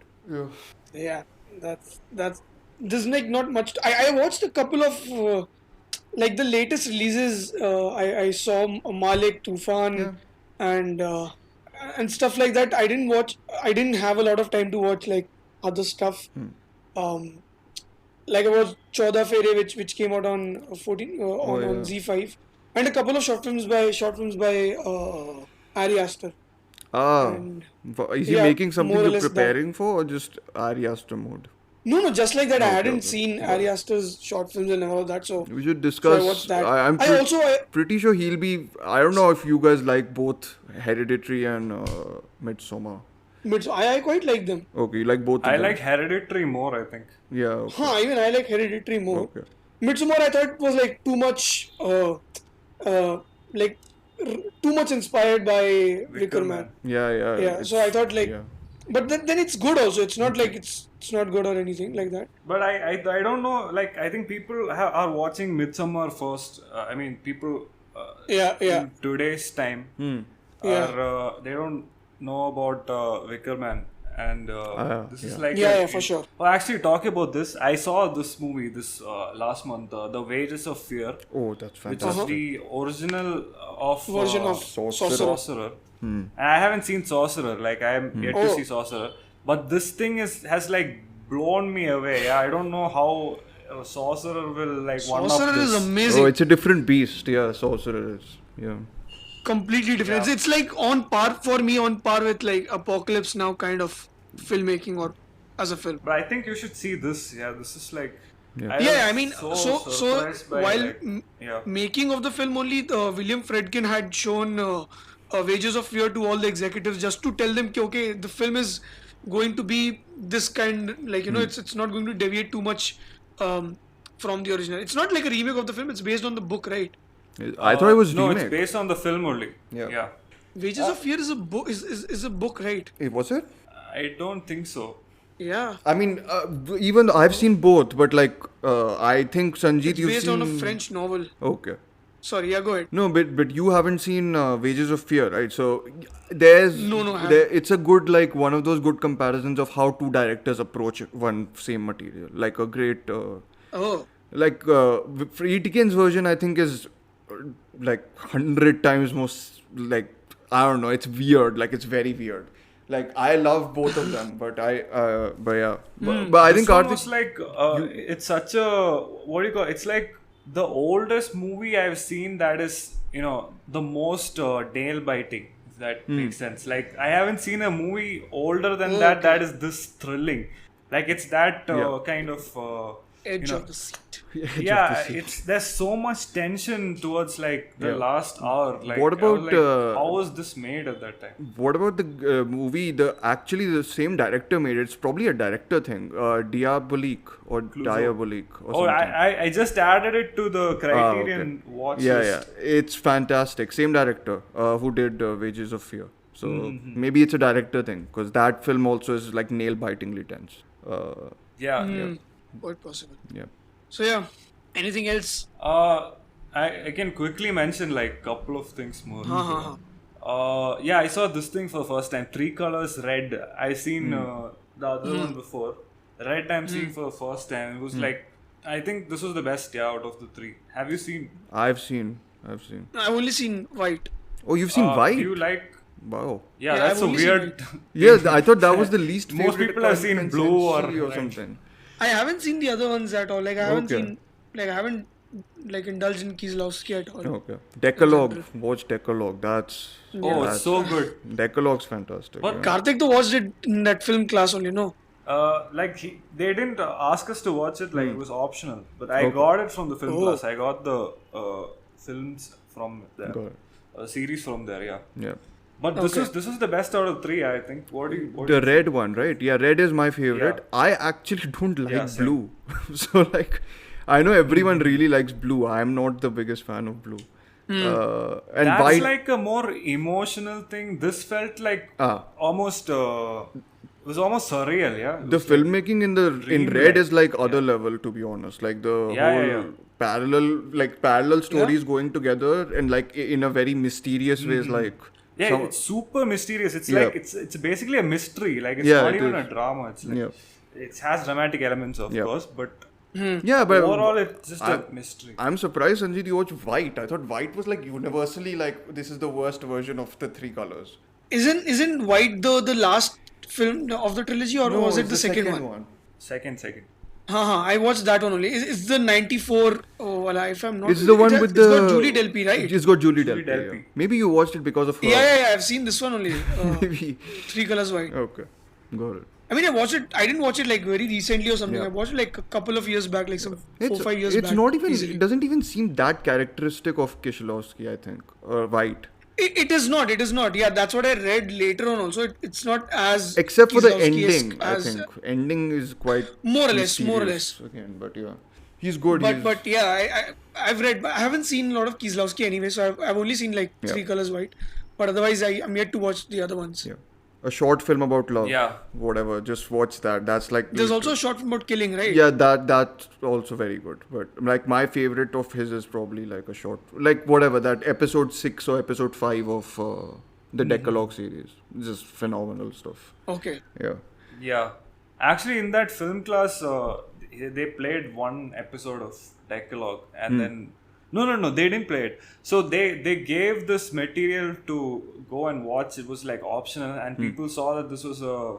Yeah, that's. There's like not much. I watched a couple of like the latest releases. I saw Malik, Tufan, and stuff like that. I didn't watch. I didn't have a lot of time to watch like other stuff. Like I watched Chauda Fere, which came out on 14 on Z5, and a couple of short films by Ari Aster. Is he making something you're preparing for, or just Ari Aster mode? No, just like that. I hadn't seen Ari Aster's short films and all that, so we should discuss. So I watched that. I'm pretty sure he'll be. I don't know if you guys like both Hereditary and Midsommar. I quite like them. Okay, you like both of them? I like Hereditary more, I think. Yeah. Okay. Even I like Hereditary more. Okay. Midsommar I thought was like too much, too much inspired by Wickerman. Yeah. So I thought like, but then it's good also. It's not like it's not good or anything like that. But I don't know. Like I think people are watching Midsommar first. I mean, people. In today's time, they don't know about Wickerman, and this is like for sure. Oh, actually, talking about this, I saw this movie last month, The Wages of Fear. Oh, that's fantastic. Which is the original version of Sorcerer. And I haven't seen Sorcerer. Like I am yet to see Sorcerer, but this thing has like blown me away. Yeah, I don't know how Sorcerer will like one up this. Sorcerer is amazing. Oh, it's a different beast. Yeah, Sorcerer is. Yeah. Completely different. It's like on par with like Apocalypse Now kind of filmmaking or as a film. But I think you should see this. Yeah, this is like. I mean, so while making of the film, only William Friedkin had shown Wages of Fear to all the executives just to tell them, okay, the film is going to be this kind, like it's not going to deviate too much from the original. It's not like a remake of the film. It's based on the book, right? I thought it was remake. No, it's based on the film only. Yeah. Wages of Fear is a book. Is a book, right? Was it? I don't think so. Yeah. I mean, even I've seen both, but like I think Sanjeev, you've based on a French novel. Okay. Sorry, go ahead. No, but you haven't seen Wages of Fear, right? So there's it's a good like one of those good comparisons of how two directors approach one same material. Like a great. Like Friedkin's version, I think is like 100 times most like I don't know. It's weird. Like it's very weird. Like I love both of them, but I think almost like it's such a what do you call? It's like the oldest movie I've seen that is, the most nail biting. If that makes sense. Like, I haven't seen a movie older than that is this thrilling. Like, it's that kind of edge of the seat. There's so much tension towards like the last hour. Like, what about how was this made at that time? What about the movie? Actually the same director made it. It's probably a director thing. Diabolique or Diabolique or something. I just added it to the Criterion watch list. It's fantastic. Same director who did Wages of Fear. So maybe it's a director thing, because that film also is like nail-bitingly tense. Quite possible. Yeah. So yeah, anything else? I can quickly mention like couple of things more. I saw this thing for the first time. 3 Colors Red. I seen the other one before. Red I'm seeing for the first time. It was like, I think this was the best out of the 3. Have you seen? I've seen. I've only seen White. Oh, you've seen White? Do you like? Wow. Yeah, that's a weird. I thought that was the least favorite. Most people have seen Blue or something. I haven't seen the other ones at all. Like, I haven't indulged in Kieslowski at all. Okay. Decalogue. Watch Decalogue. That's it's so good. Decalogue's fantastic. But Karthik though watched it in that film class only, no? They didn't ask us to watch it. Like, it was optional. But I got it from the film class. I got the films from there. Series from there. Yeah. But this is the best out of 3, I think. The red one, right? Yeah, red is my favorite. Yeah. I actually don't like blue. So like, I know everyone really likes blue. I'm not the biggest fan of blue. And that's White, like a more emotional thing. This felt like almost. It was almost surreal, yeah. The filmmaking in red is like other level, to be honest. Like the whole parallel stories going together and like in a very mysterious ways, like. Yeah, it's super mysterious. It's like it's basically a mystery. Like, it's not even a drama. It's like it has dramatic elements, of course, but but overall it's just a mystery. I'm surprised, Sanjeev, you watched White. I thought White was like universally like this is the worst version of the 3 Colors. Isn't White the last film of the trilogy, or was it the second one? Second. I watched that one only. It's the 94. If I'm not. It's the one with the. It's got Julie Delpy, right? It's got Julie Delpy. Yeah. Maybe you watched it because of her. Yeah. I've seen this one only. Maybe. 3 Colors White. Okay, got it. I mean, I watched it. I didn't watch it like very recently or something. I watched it like a couple of years back, like some 4-5 years back. It's not even. Easily. It doesn't even seem that characteristic of Kieslowski, I think, or White. It is not. Yeah, that's what I read later on. Also, it's not as. Except for the ending, I think. Ending is quite. More or less. Again, but yeah, he's good. But yeah, I've read. But I haven't seen a lot of Kieslowski anyway, so I've only seen like 3 Colors White. But otherwise, I'm yet to watch the other ones. Yeah. A short film about love. Yeah. Whatever. Just watch that. That's like. There's also a short film about killing, right? Yeah, that's also very good. But like my favorite of his is probably like a short, like whatever that episode 6 or episode 5 of the Decalogue series. Just phenomenal stuff. Okay. Yeah. Yeah. Actually, in that film class, they played one episode of Decalogue, and then. No, they didn't play it. So they gave this material to go and watch. It was like optional, and people saw that this was a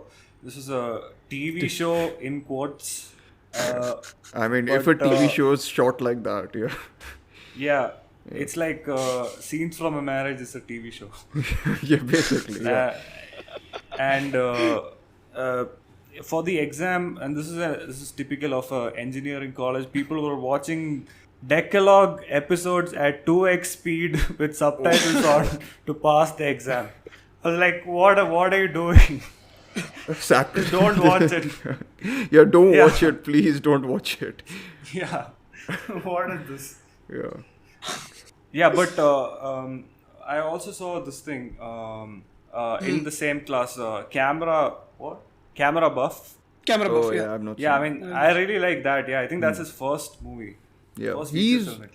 TV show in quotes. I mean, if a TV show is shot like that, yeah. It's like Scenes from a Marriage is a TV show. Yeah, basically. Yeah. And for the exam, and this is typical of engineering college, people were watching Decalogue episodes at 2x speed with subtitles on to pass the exam. I was like, what are you doing? Exactly. Don't watch it. Don't watch it. Please don't watch it. Yeah. What is this? Yeah. Yeah, but I also saw this thing in the same class. Camera Buff. Camera Buff, I've not seen. I mean, I really like that. Yeah, I think that's his first movie. Yeah,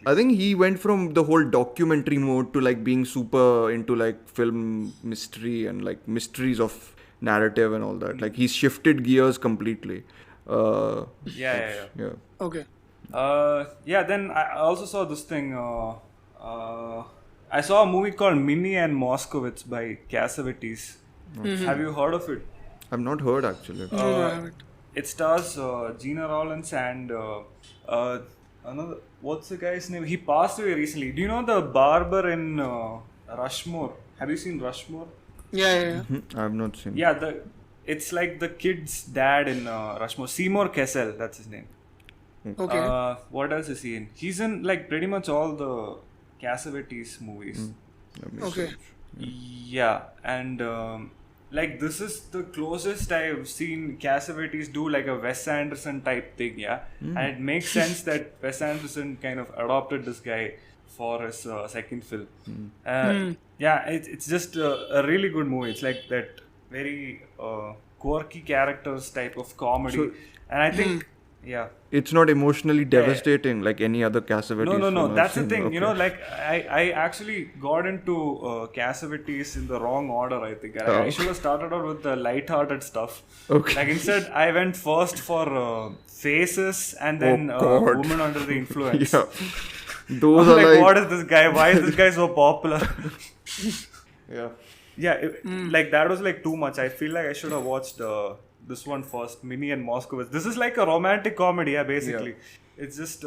I think he went from the whole documentary mode to like being super into like film mystery and like mysteries of narrative and all that. Like he's shifted gears completely. Yeah. Okay. Then I also saw this thing. I saw a movie called Minnie and Moskowitz by Cassavetes. Have you heard of it? I've not heard actually. No, I haven't. It stars Gina Rollins and another. What's the guy's name? He passed away recently. Do you know the barber in Rushmore? Have you seen Rushmore? Yeah. I have not seen. Yeah, it's like the kid's dad in Rushmore. Seymour Cassel, that's his name. Okay. What else is he in? He's in like pretty much all the Cassavetes movies. Okay. Yeah, and like this is the closest I've seen Cassavetes do like a Wes Anderson type thing, yeah. And it makes sense that Wes Anderson kind of adopted this guy for his second film. Yeah, it's just a really good movie. It's like that very quirky characters type of comedy, and I think it's not emotionally devastating like any other Cassavetes. No. That's the thing. Okay. You know, like I actually got into Cassavetes in the wrong order. I think I should have started out with the light-hearted stuff. Okay. Like instead, I went first for Faces and then Woman Under the Influence. Yeah. Those are like, what is this guy? Why is this guy so popular? Like that was like too much. I feel like I should have watched this one first, Minnie and Moskowitz. This is like a romantic comedy, basically. It's just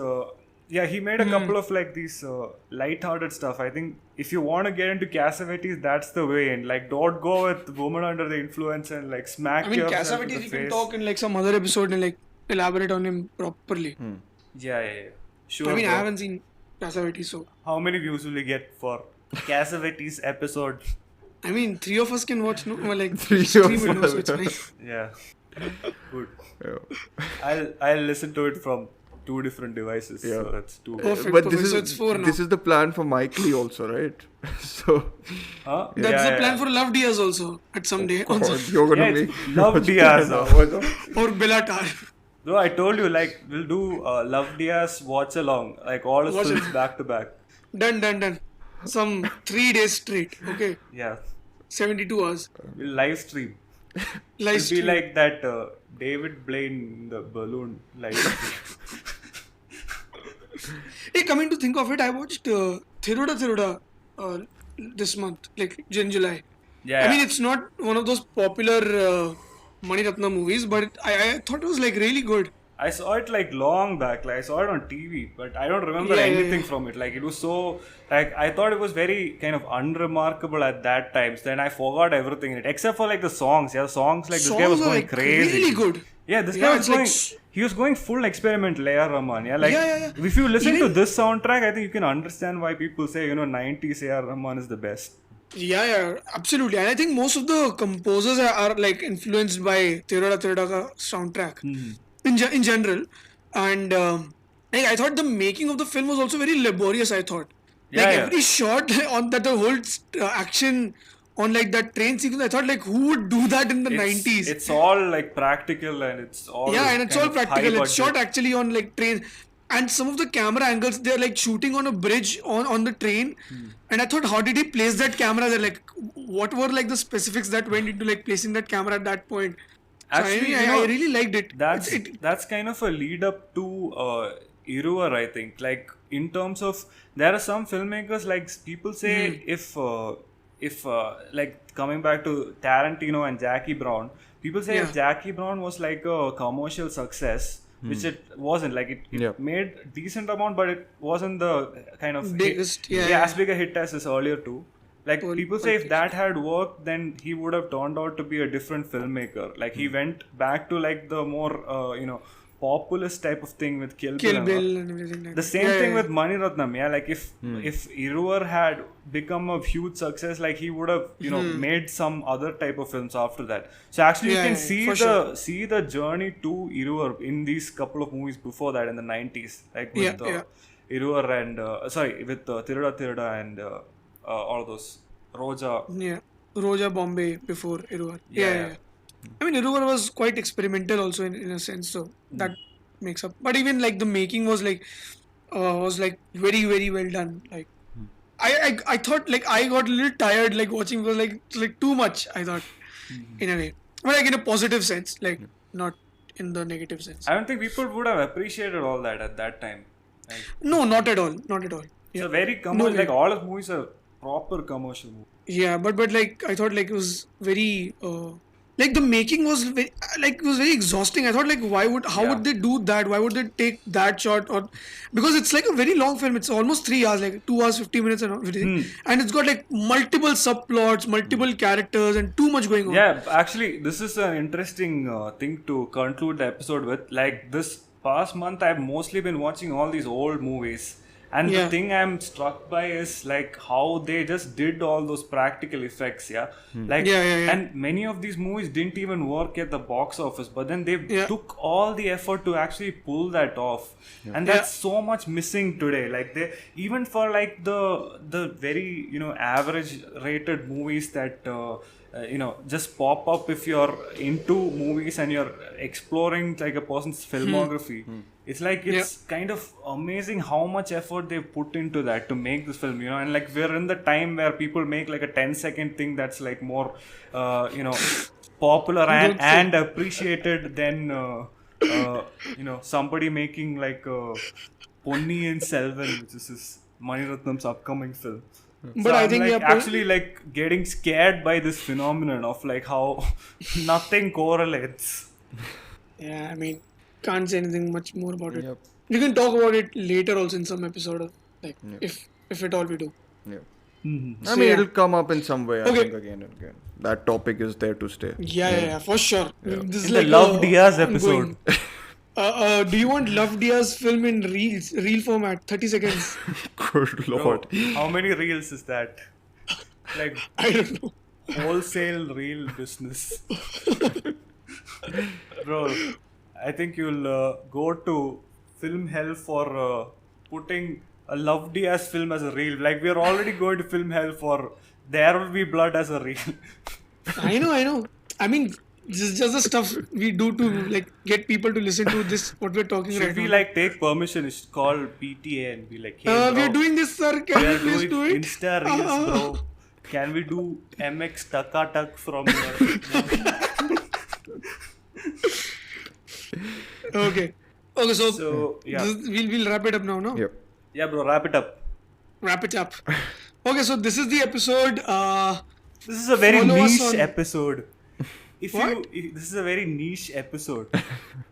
he made a couple of like these light-hearted stuff. I think if you want to get into Cassavetes, that's the way in. Like, don't go with Woman Under the Influence and like smack yourself in the Cassavetes face. you can talk in like some other episode and like elaborate on him properly. Yeah. Sure. I mean, I haven't seen Cassavetes, so. How many views will you get for Cassavetes episode? I mean, 3 of us can watch, no? Like, 3 of us. So it's fine. Yeah. Good. I'll listen to it from 2 different devices. Yeah. So that's 2. Perfect. But So it's 4 now. This is the plan for Mike Lee also, right? So. That's the plan for Love Diaz also at some day. You're gonna make Love Diaz now. Or Bellatar. No, I told you, like, we'll do Love Diaz watch along, like all his films back to back. Done. Some 3 days straight. Okay. Yeah. 72 hours. We'll live stream. It'll be like that David Blaine, the balloon live stream. Hey, coming to think of it, I watched Thiruda this month, like in July. Yeah. I mean, it's not one of those popular Mani Ratnam movies, but I thought it was like really good. I saw it like long back, like I saw it on TV, but I don't remember anything from it. Like it was so, like I thought it was very kind of unremarkable at that time. So then I forgot everything in it, except for like the songs. Yeah, the songs like this guy was going like crazy. Really good. Yeah, this guy was going. He was going full experimental, A.R. Rahman. Yeah, like if you listen to this soundtrack, I think you can understand why people say 90s A.R. Rahman is the best. Yeah, absolutely. And I think most of the composers are like influenced by Thiruda soundtrack. In general, and I thought the making of the film was also very laborious. I thought, every shot on that, the whole action on like that train sequence, I thought like who would do that in the 90s? It's all like practical and it's all and it's all practical. It's shot actually on like trains, and some of the camera angles they're like shooting on a bridge on the train, and I thought how did he place that camera there? Like what were like the specifics that went into like placing that camera at that point? Actually, so I really liked it. That's kind of a lead up to Iruvar, I think. Like in terms of, there are some filmmakers like people say if like coming back to Tarantino and Jackie Brown, people say if Jackie Brown was like a commercial success, which it wasn't. Like it made decent amount, but it wasn't the kind of biggest, as big a hit as his earlier two. Like people say if that had worked, then he would have turned out to be a different filmmaker. Like he went back to like the more populist type of thing with Kill Bill and everything like the same thing with Mani Ratnam. Yeah, like if Iruvar had become a huge success, like he would have made some other type of films after that. So actually you can see the journey to Iruvar in these couple of movies before that in the 90s, like with Iruvar and with Thiruda and all those Roja. Roja Bombay before Iruvar. I mean, Iruvar was quite experimental also in a sense, so that makes up. But even like the making was like very very well done. Like I thought like I got a little tired like watching, because like too much I thought in a way, but like in a positive sense, like not in the negative sense. I don't think people would have appreciated all that at that time. Like, no, not at all. It's a very commercial. Like all of movies are proper commercial movies. Yeah, but like I thought like it was very like the making was very, like it was very exhausting. I thought like how would they do that? Why would they take that shot? Or because it's like a very long film. It's almost 3 hours, like 2 hours 50 minutes and everything, and it's got like multiple subplots, multiple characters, and too much going on. Yeah, actually, this is an interesting thing to conclude the episode with. Like this past month, I've mostly been watching all these old movies. And the thing I'm struck by is like how they just did all those practical effects, and many of these movies didn't even work at the box office, but then they took all the effort to actually pull that off, and that's so much missing today. Like they even for like the very average rated movies that just pop up if you're into movies and you're exploring like a person's filmography. It's like it's kind of amazing how much effort they put into that to make this film, and like we're in the time where people make like a 10-second thing that's like more popular and appreciated than somebody making like Ponniyin Selvan, which is his Maniratnam's upcoming film. But so I think like actually like getting scared by this phenomenon of like how nothing correlates. Yeah, I mean, can't say anything much more about it. We can talk about it later also in some episode of like if at all we do. I mean, it'll come up in some way. I think again and again. That topic is there to stay. Yeah, for sure. This is in like the Love Diaz episode. Do you want Love Diaz film in reel format, 30 seconds? Good lord. Bro, how many reels is that? Like I don't know. Wholesale reel business. Bro, I think you'll go to film hell for putting a Love Diaz film as a reel. Like we're already going to film hell for There Will Be Blood as a reel. I know. I mean, this is just the stuff we do to like get people to listen to this what we're talking right now. Should we like take permission? It's called PTA and be like, hey bro, we're doing this, sir. Can we please do it? Insta reels, bro. Can we do MX Taka Tak from here? Okay, so we'll wrap it up now, no? Yep. Yeah, bro, wrap it up. Okay, so this is the episode. This is a very niche episode. This is a very niche episode.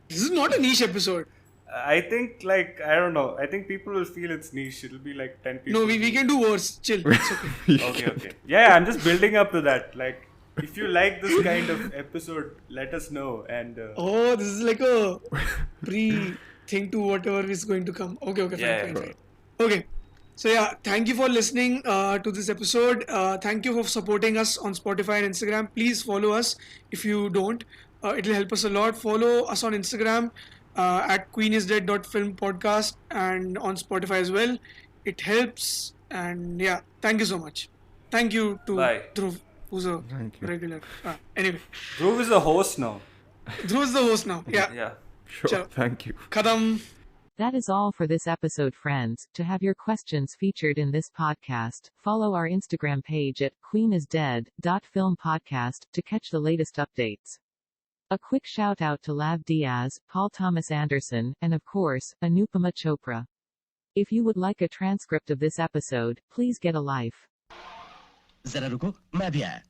This is not a niche episode. I think like I don't know. I think people will feel it's niche. It'll be like 10 people. No, we can do worse. Chill. It's okay. Okay. Yeah, I'm just building up to that. Like, if you like this kind of episode, let us know. And this is like a pre-thing to whatever is going to come. Okay, fine. Okay. So yeah, thank you for listening to this episode. Thank you for supporting us on Spotify and Instagram. Please follow us if you don't. It will help us a lot. Follow us on Instagram at queenisdead.filmpodcast and on Spotify as well. It helps. And yeah, thank you so much. Thank you to Dhruv, who's a regular. Anyway. Dhruv is the host now. Yeah. Sure. Thank you. Khadam. That is all for this episode, friends. To have your questions featured in this podcast, follow our Instagram page at queenisdead.filmpodcast to catch the latest updates. A quick shout out to Lav Diaz, Paul Thomas Anderson, and of course, Anupama Chopra. If you would like a transcript of this episode, please get a life. Zara ruko, main bhi aaya.